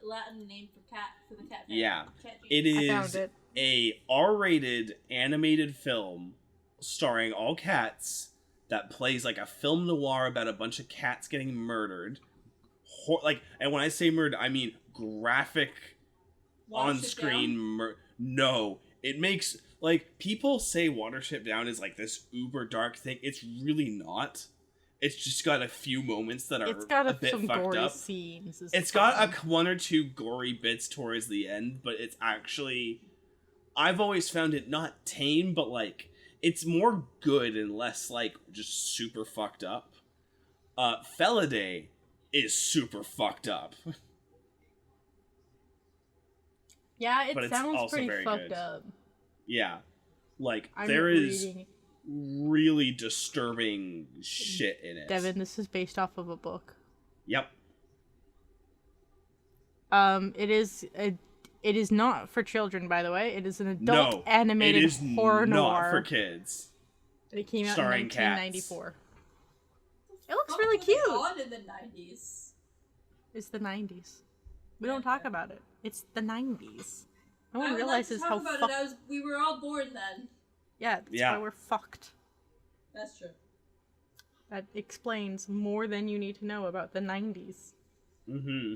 Latin name for the cat family. Yeah. Cat It is a R-rated animated film starring all cats that plays like a film noir about a bunch of cats getting murdered. And when I say murdered, I mean graphic on-screen No, it makes people say Watership Down is like this uber dark thing. It's really not. It's just got a few moments that are a bit some fucked gory up. Scenes. It's got one or two gory bits towards the end, but it's actually, I've always found it not tame, but it's more good and less just super fucked up. Felidae is super fucked up. Yeah, it sounds pretty fucked up. Yeah. There is really disturbing shit in it. Devin, this is based off of a book. Yep. It is not for children, by the way. It is an adult animated horror noir. Not for kids. It came out starring in 1994. Cats. It looks really cute. On in the 90s. It's the 90s. We don't talk about it. It's the 90s. No one I would realizes like to talk how about it. We were all born then. Yeah, that's why we're fucked. That's true. That explains more than you need to know about the 90s. Mm-hmm.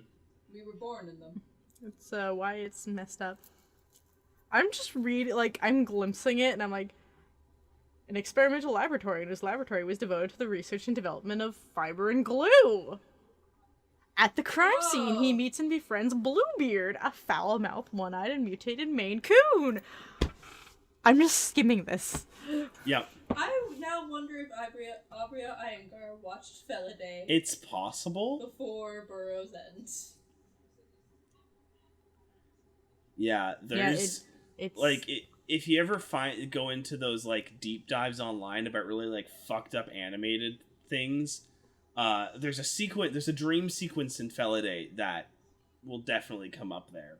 We were born in them. It's why it's messed up. I'm just reading, I'm glimpsing it, and I'm like, an experimental laboratory, and his laboratory was devoted to the research and development of fiber and glue. At the crime scene, he meets and befriends Bluebeard, a foul-mouthed, one-eyed, and mutated Maine Coon. I'm just skimming this. Yep. I now wonder if Abria Iyengar watched Felidae. It's possible. Before Burroughs End. Yeah, there's if you ever go into those deep dives online about really fucked up animated things, there's a dream sequence in Felidae that will definitely come up there.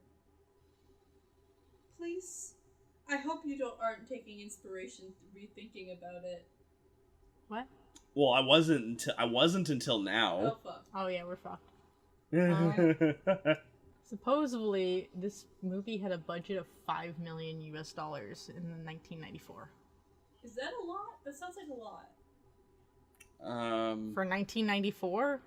Please, I hope you aren't taking inspiration rethinking about it. What? Well, I wasn't until now. Oh fuck. Oh yeah, we're fucked. Supposedly, this movie had a budget of $5 million in 1994. Is that a lot? That sounds like a lot. For 1994?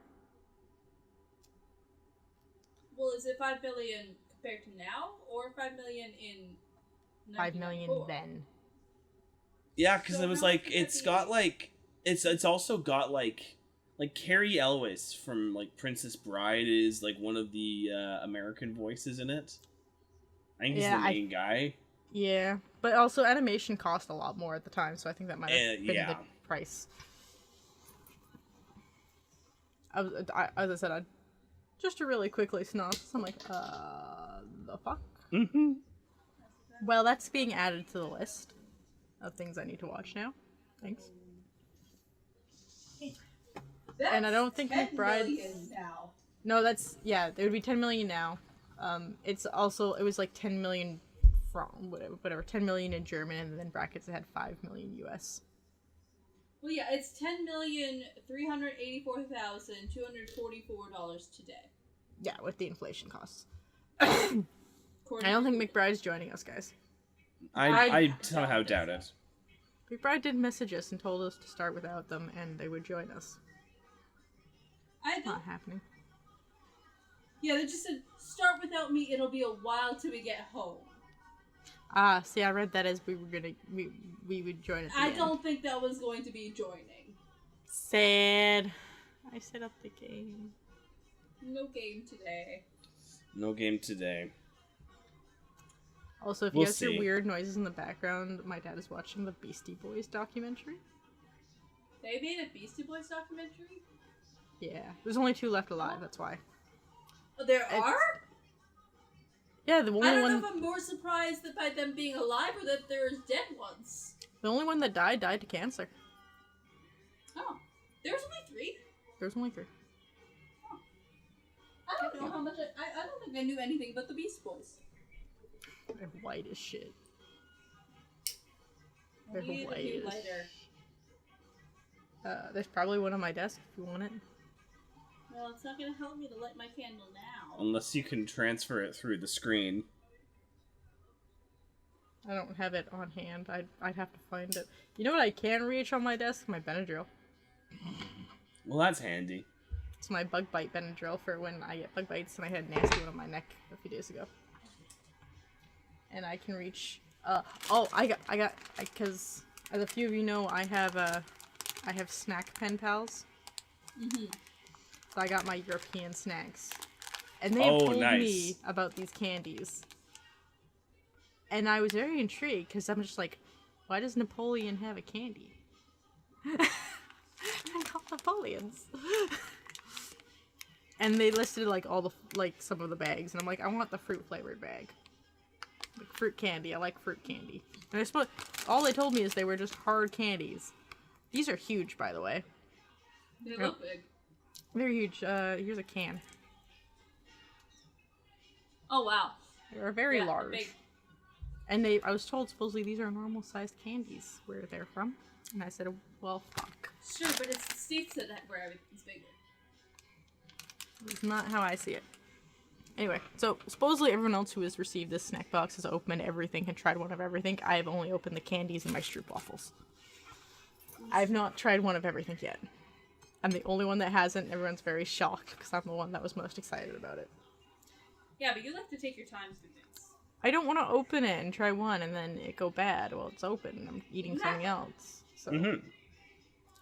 Well, is it 5 billion compared to now, or 5 million in 5 million then? Yeah, because it was like it's got like it's also got like Carrie Elwes from like Princess Bride is like one of the American voices in it. I think he's the main guy. Yeah, but also animation cost a lot more at the time, so I think that might have been the price. As I said, just to really quickly synopsis, I'm like, the fuck? Mm-hmm. Well, that's being added to the list of things I need to watch now. Thanks. That's and I don't think 10 McBride. million now. No, that's it would be 10 million now. It was like 10 million from whatever 10 million in German, and then brackets it had 5 million US. Well, yeah, it's $10,384,244 today. Yeah, with the inflation costs. I don't think McBride's joining us, guys. I somehow doubt it. McBride did message us and told us to start without them, and they would join us. Not happening. Yeah, they just said, start without me, it'll be a while till we get home. See, I read that as we would join at the end. I don't think that was going to be joining. Sad. I set up the game. No game today. No game today. Also, if you guys hear weird noises in the background, my dad is watching the Beastie Boys documentary. They made a Beastie Boys documentary? Yeah. There's only 2 left alive, that's why. Oh, there are? Yeah, the only one... I don't know if I'm more surprised by them being alive or that there's dead ones. The only one that died to cancer. Oh. There's only 3? There's only 3. Oh. I don't know how much I don't think I knew anything about the Beastie Boys. They're white as shit. They're white as shit. There's probably one on my desk if you want it. Well, it's not gonna help me to light my candle now. Unless you can transfer it through the screen. I don't have it on hand. I'd have to find it. You know what I can reach on my desk? My Benadryl. Well, that's handy. It's my bug bite Benadryl for when I get bug bites, and I had a nasty one on my neck a few days ago. And I can reach. Because as a few of you know, I have snack pen pals. Mm-hmm. So I got my European snacks, and they told me about these candies, and I was very intrigued because I'm just like, why does Napoleon have a candy? I got Napoleons. And they listed like some of the bags, and I'm like, I want the fruit flavored bag. Like fruit candy. I like fruit candy. And I suppose all they told me is they were just hard candies. These are huge, by the way. They look big. They're huge. Here's a can. Oh wow. They're very large. Big. And I was told supposedly these are normal sized candies where they're from. And I said, well, fuck. Sure, but it's the States where everything's bigger. It's not how I see it. Anyway, so supposedly everyone else who has received this snack box has opened everything and tried one of everything. I have only opened the candies and my stroopwafels. I've not tried one of everything yet. I'm the only one that hasn't. Everyone's very shocked because I'm the one that was most excited about it. Yeah, but you like to take your time through things. I don't want to open it and try one and then it go bad. Well, it's open and I'm eating something else. So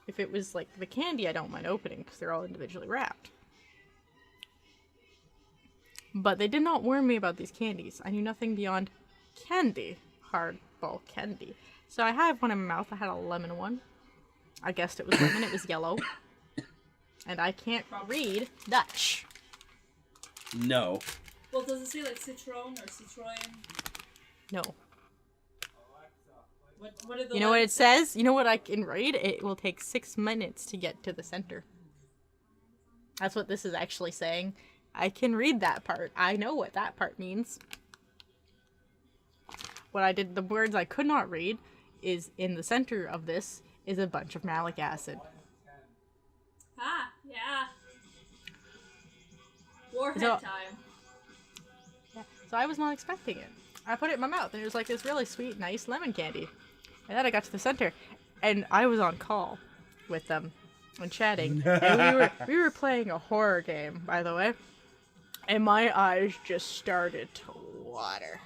if it was like the candy, I don't mind opening because they're all individually wrapped. But they did not warn me about these candies. I knew nothing beyond candy. Hardball candy. So I have one in my mouth. I had a lemon one. I guessed it was lemon. It was yellow. And I can't read Dutch. No. Well, does it say like citron or citroen? No. What are the You know what it says? You know what I can read? It will take 6 minutes to get to the center. That's what this is actually saying. I can read that part. I know what that part means. What I did, the words I could not read, is in the center of this is a bunch of malic acid. Ah, yeah. Warhead time. Yeah, so I was not expecting it. I put it in my mouth, and it was like this really sweet, nice lemon candy. And then I got to the center, and I was on call with them and chatting. And we were playing a horror game, by the way. And my eyes just started to water.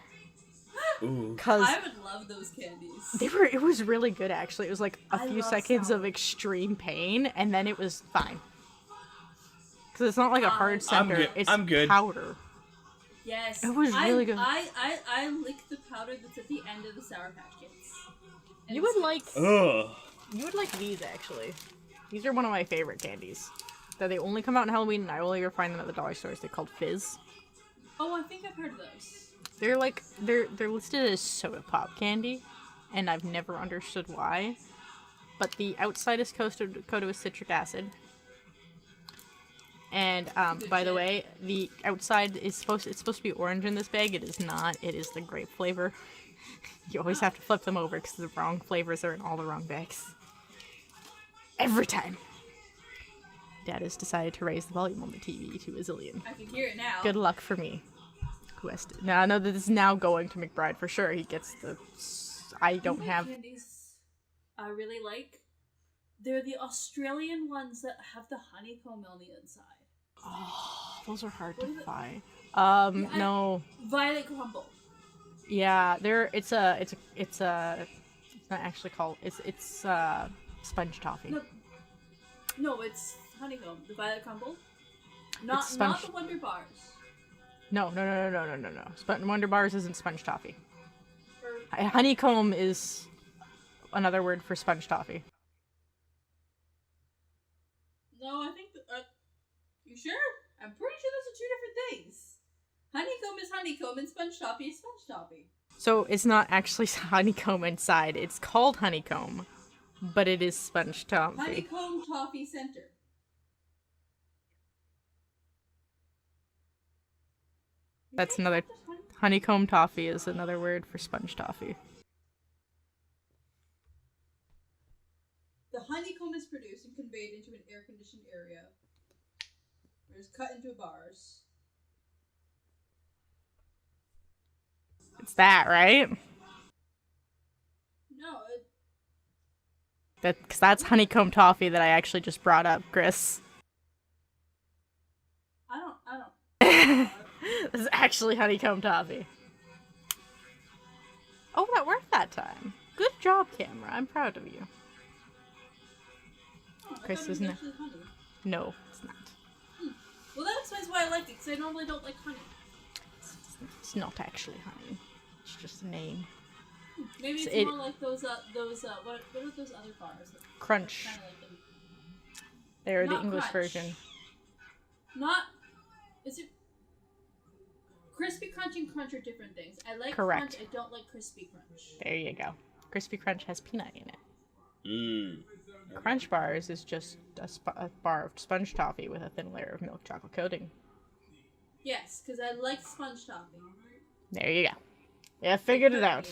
Ooh. I would love those candies. It was really good, actually. It was like a few seconds of extreme pain, and then it was fine. Because it's not like a hard center, it's powder. Yes. It was really good. I lick the powder that's at the end of the Sour Patch Kids. You would like... Ugh. You would like these, actually. These are one of my favorite candies. That they only come out in Halloween, and I only ever find them at the dollar stores. They're called Fizz. Oh, I think I've heard of those. They're like... They're listed as soda pop candy, and I've never understood why. But the outside is coated with citric acid. And, by the way, the outside is supposed to be orange in this bag. It is not. It is the grape flavor. You always have to flip them over because the wrong flavors are in all the wrong bags. Every time. Dad has decided to raise the volume on the TV to a zillion. I can hear it now. Good luck for me. Who has to... Now, I know that this is now going to McBride for sure. He gets the... I don't have... Candies I really like. They're the Australian ones that have the honeycomb on the inside. Oh, those are hard to find. No. Violet Crumble. Yeah, it's not actually called, it's sponge toffee. No, it's honeycomb. The Violet Crumble. Not the Wonder Bars. No. Wonder Bars isn't sponge toffee. Honeycomb is another word for sponge toffee. No, I think you sure? I'm pretty sure those are two different things. Honeycomb is honeycomb and sponge toffee is sponge toffee. So it's not actually honeycomb inside. It's called honeycomb, but it is sponge toffee. Honeycomb toffee center. That's another... Honeycomb toffee is another word for sponge toffee. The honeycomb is produced and conveyed into an air-conditioned area. It is cut into bars. It's that, right? No, because that's honeycomb toffee that I actually just brought up, Chris. I don't. This is actually honeycomb toffee. Oh, that worked that time. Good job, camera. I'm proud of you. Oh, Chris is not. No, it's not. Well, that explains why I liked it, because I normally don't like honey. It's not actually honey. It's just a name. Maybe it's more like those, what are those other bars? Crunch. Like them. They're Not the English Crunch. version. Is it... Crispy Crunch and Crunch are different things. I like Correct. Crunch, I don't like Crispy Crunch. There you go. Crispy Crunch has peanut in it. Mmm. Crunch Bars is just a bar of sponge toffee with a thin layer of milk chocolate coating. Yes, because I like sponge toffee. There you go. Yeah, figured it out.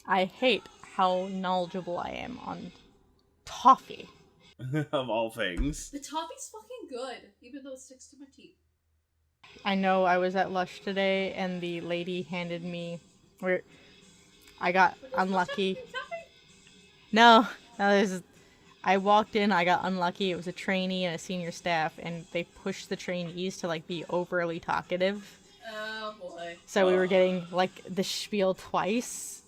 I hate how knowledgeable I am on toffee. Of all things. The toffee's fucking good, even though it sticks to my teeth. I know I was at Lush today, and the lady handed me... I got unlucky. No, I walked in, I got unlucky. It was a trainee and a senior staff, and they pushed the trainees to, like, be overly talkative. Oh, boy. So we were getting, like, the spiel twice.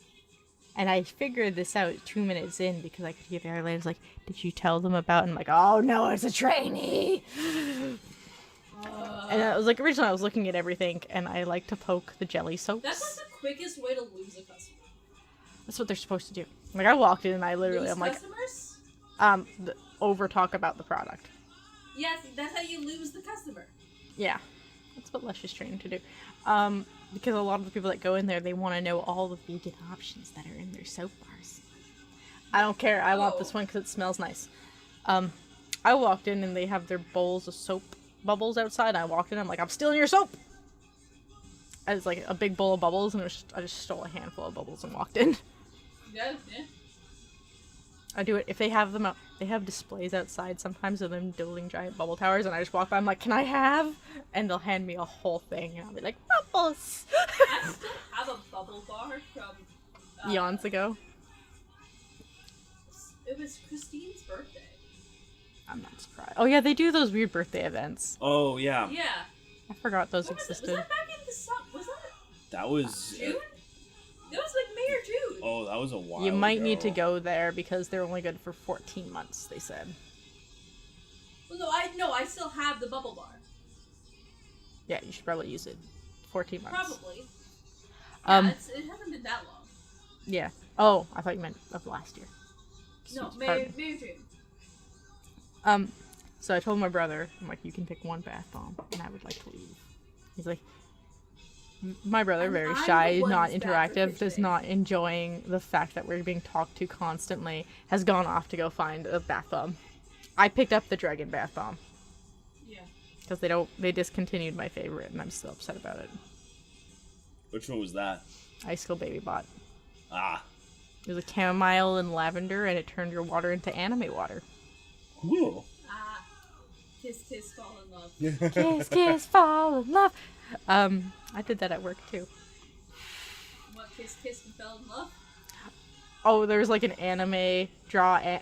And I figured this out 2 minutes in because I could hear the other ladies like, did you tell them about? And I'm like, oh, no, it's a trainee! And I was like, originally I was looking at everything, and I like to poke the jelly soaps. That's like the quickest way to lose a customer. That's what they're supposed to do. Like, I walked in and I literally, I'm like, over talk about the product. Yes, that's how you lose the customer. Yeah. That's what Lush is trained to do. Because a lot of the people that go in there, they want to know all the vegan options that are in their soap bars. I don't care. I want this one because it smells nice. I walked in and they have their bowls of soap bubbles outside. I walked in, I'm like, I'm stealing your soap! It's like a big bowl of bubbles, and I just stole a handful of bubbles and walked in. Yeah. I do it if they have them out. They have displays outside sometimes of them building giant bubble towers, and I just walk by. I'm like, "Can I have?" And they'll hand me a whole thing, and I'll be like, "Bubbles." I still have a bubble bar from eons ago. It was Christine's birthday. I'm not surprised. Oh yeah, they do those weird birthday events. Oh yeah. Yeah. I forgot those Was existed. that back in the summer? Was that? That was June? That was like May or June. Oh, that was a while You might ago. need to go there because they're only good for 14 months, they said. Well, no, I still have the bubble bar. Yeah, you should probably use it. 14 months. Probably. Yeah, it hasn't been that long. Yeah. Oh, I thought you meant of last year. No, May or June. So I told my brother, I'm like, you can pick one bath bomb, and I would like to leave. He's like, my brother, very shy, not interactive, does not enjoying the fact that we're being talked to constantly, has gone off to go find a bath bomb. I picked up the dragon bath bomb. Yeah. Because they discontinued my favorite, and I'm still upset about it. Which one was that? Ice Cold Baby Bot. Ah. It was a chamomile and lavender, and it turned your water into anime water. Ooh. Ah. Kiss, kiss, fall in love. Kiss, kiss, fall in love. I did that at work too. What, kiss, kiss, and fell in love? Oh, there was like an anime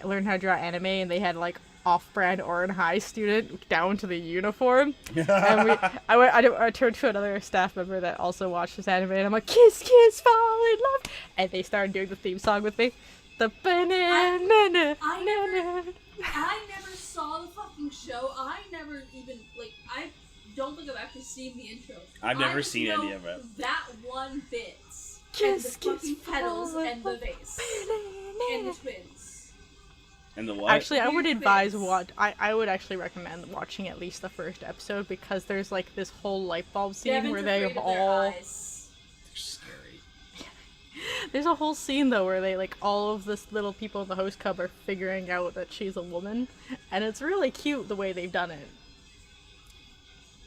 learn how to draw anime, and they had like off-brand Oran High student down to the uniform. And I turned to another staff member that also watched this anime, and I'm like, kiss, kiss, fall in love. And they started doing the theme song with me. The banana. I never saw the fucking show. I never even, I don't think I've actually seen the intro. I've never seen any of it. That one bit. Kiss, and the fucking kiss, petals fall and the vase. And the twins. And the what? Actually, I would Weird advise bits. I would actually recommend watching at least the first episode, because there's like this whole light bulb scene where they all... They're scary. There's a whole scene though where they all of this little people in the host club are figuring out that she's a woman, and it's really cute the way they've done it.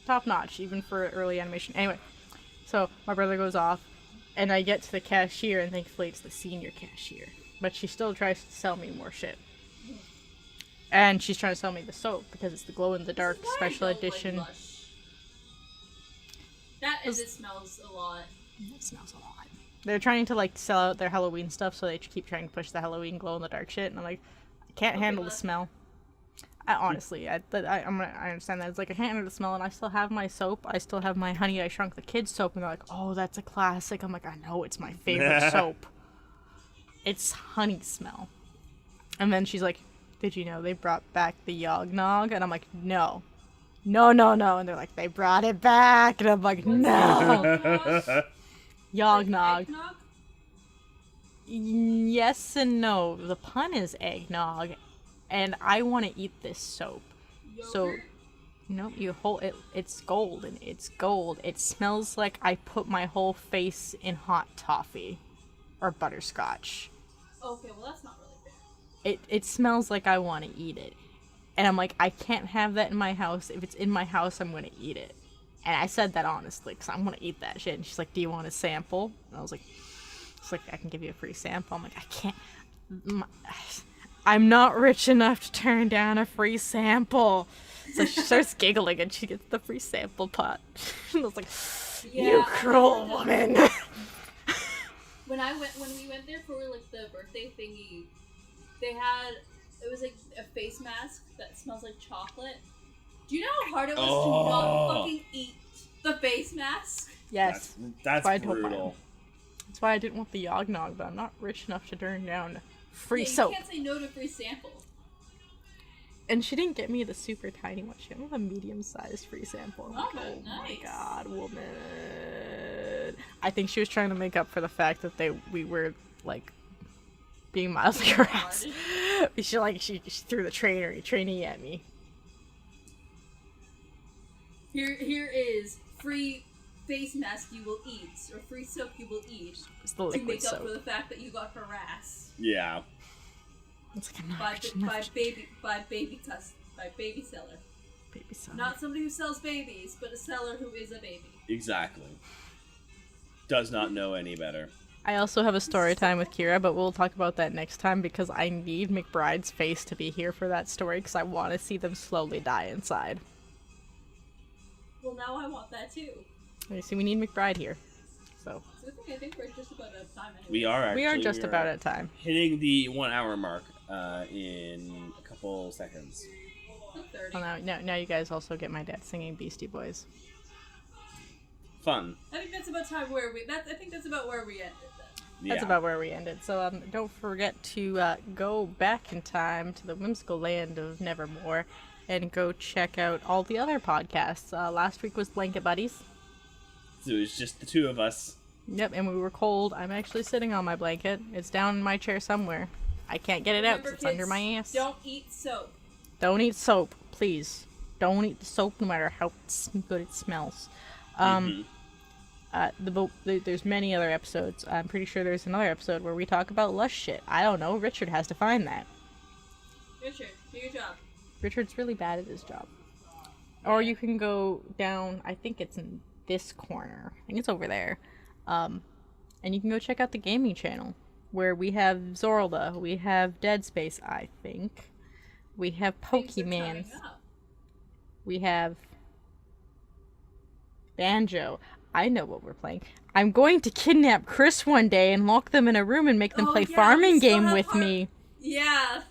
Top notch, even for early animation. Anyway, so my brother goes off, and I get to the cashier, and thankfully it's the senior cashier, but she still tries to sell me more shit. And she's trying to sell me the soap because it's the glow-in-the-dark special edition. That and it smells a lot. It smells a lot. They're trying to sell out their Halloween stuff, so they keep trying to push the Halloween glow-in-the-dark shit, and I'm like, I can't handle the smell. I understand that. It's like, I can't handle the smell, and I still have my soap. I still have my Honey, I Shrunk the Kids soap, and they're like, oh, that's a classic. I'm like, I know, it's my favorite soap. It's honey smell. And then she's like, did you know they brought back the Yogg-Nog? And I'm like, no. No. And they're like, they brought it back. And I'm like, no. Yogg-Nog. Eggnog? Yes and no. The pun is eggnog. And I want to eat this soap. Yogurt? So, you hold it. It's gold, and it's gold. It smells like I put my whole face in hot toffee. Or butterscotch. Okay, well that's not really fair. It smells like I want to eat it. And I'm like, I can't have that in my house. If it's in my house, I'm going to eat it. And I said that honestly, because I'm going to eat that shit. And she's like, do you want a sample? And I was like, I can give you a free sample. I'm like, I can't. I'm not rich enough to turn down a free sample. So she starts giggling, and she gets the free sample pot. And I was like, you cruel woman. When we went there for the birthday thingy, it was a face mask that smells like chocolate. Do you know how hard it was to not fucking eat the face mask? Yes. That's brutal. That's why I didn't want the Yogg-Nog, but I'm not rich enough to turn down free You soap. can't say no to free sample. And she didn't get me the super tiny one. She got me the medium-sized free sample. Oh, oh nice. My god, woman. I think she was trying to make up for the fact that we were, being mildly harassed. She threw the trainee at me. Here is free face mask you will eat, or free soap you will eat, It's the to liquid make soap. up for the fact that you got harassed. Yeah. It's like, I'm not rich enough by to- baby seller. Baby seller. Not somebody who sells babies, but a seller who is a baby. Exactly. Does not know any better. I also have a story time with Kira, but we'll talk about that next time because I need McBride's face to be here for that story because I want to see them slowly die inside. Well, now I want that too. You see, we need McBride here. So I think we're just about out of time anyway. We are actually. we are just about at time. Hitting the 1 hour mark in a couple seconds. I'm 30. Well, now you guys also get my dad singing Beastie Boys. Fun. I think that's about time where we. I think that's about where we ended. Then. That's about where we ended. So don't forget to go back in time to the whimsical land of Nevermore, and go check out all the other podcasts. Last week was Blanket Buddies. So it was just the two of us. Yep, and we were cold. I'm actually sitting on my blanket. It's down in my chair somewhere. I can't get it out because it's under my ass. Don't eat soap. Don't eat soap, please. Don't eat the soap no matter how good it smells. There's many other episodes. I'm pretty sure there's another episode where we talk about lush shit. I don't know. Richard has to find that. Richard, do your job. Richard's really bad at his job. Or you can go down, I think it's in this corner. I think it's over there. And you can go check out the gaming channel, where we have Zorlda, we have Dead Space, I think. We have Pokemon. We have Banjo. I know what we're playing. I'm going to kidnap Chris one day and lock them in a room and make them play farming game with me. Yeah.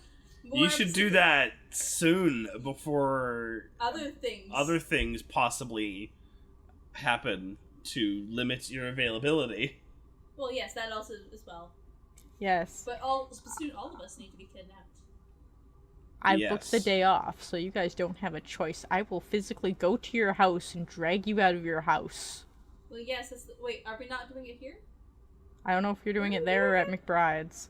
You should do that soon before other things possibly happen to limit your availability. Well, yes, that also as well. Yes. But soon all of us need to be kidnapped. I booked the day off, so you guys don't have a choice. I will physically go to your house and drag you out of your house. Well, yes, wait, are we not doing it here? I don't know if you're doing it there or at McBride's.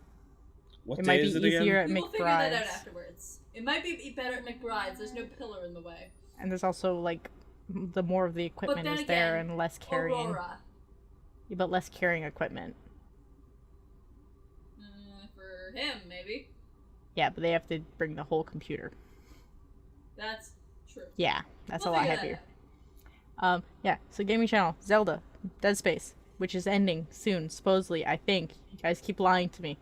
What it day might be is it easier again? at We'll figure that out McBride's. afterwards. It might be better at McBride's. There's no pillar in the way. And there's also, like, the more of the equipment is there and less carrying. Aurora. Yeah, but less carrying equipment. For him, maybe. Yeah, but they have to bring the whole computer. That's true. Yeah, that's a lot heavier. Yeah, so gaming channel, Zelda, Dead Space, which is ending soon, supposedly, I think. You guys keep lying to me.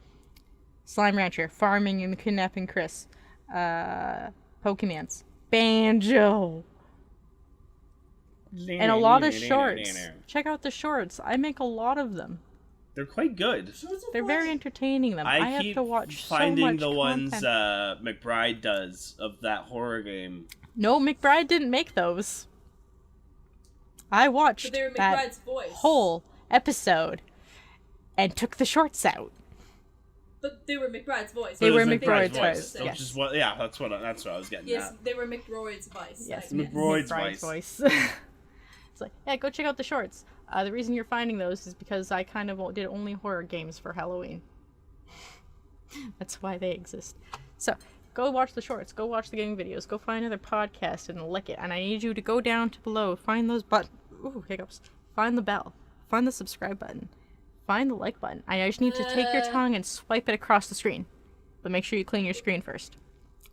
Slime Rancher, farming and kidnapping Chris. Pokemons. Banjo. And a lot of shorts. Check out the shorts. I make a lot of them. They're quite good. They're very entertaining. I have to watch finding so much the ones content. McBride does of that horror game. No, McBride didn't make those. I watched that whole episode and took the shorts out. But they were McBride's voice. They were McBride's voice. Yes. That's what I was getting yes, at. they were McBride's voice. Yes, McBride's voice. It's like, yeah, go check out the shorts. The reason you're finding those is because I kind of did only horror games for Halloween. That's why they exist. So, go watch the shorts. Go watch the gaming videos. Go find another podcast and lick it. And I need you to go down to below. Find those Ooh, hiccups. Find the bell. Find the subscribe button. Find the like button. I just need to take your tongue and swipe it across the screen. But make sure you clean your screen first.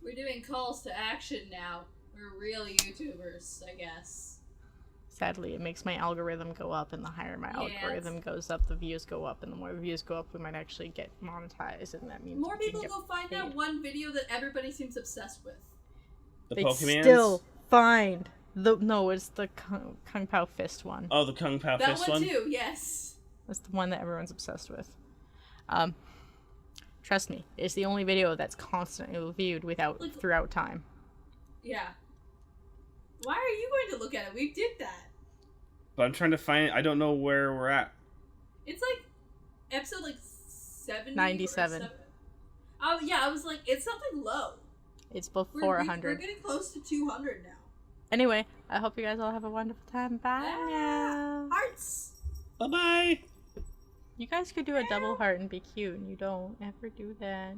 We're doing calls to action now. We're real YouTubers, I guess. Sadly, it makes my algorithm go up, and the higher my algorithm goes up, the views go up, and the more the views go up, we might actually get monetized, and that means more people go find that one video that everybody seems obsessed with. The Pokemans? Still find it's the Kung Pao Fist one. Oh, the Kung Pao Fist one? That one too, yes. That's the one that everyone's obsessed with. Trust me, it's the only video that's constantly viewed throughout time. Yeah. Why are you going to look at it? We did that. But I'm trying to find. I don't know where we're at. It's like episode 70. 97. Oh yeah, I was like, it's something low. It's before 100. We're getting close to 200 now. Anyway, I hope you guys all have a wonderful time. Bye now. Hearts. Bye bye. You guys could do a double heart and be cute, and you don't ever do that.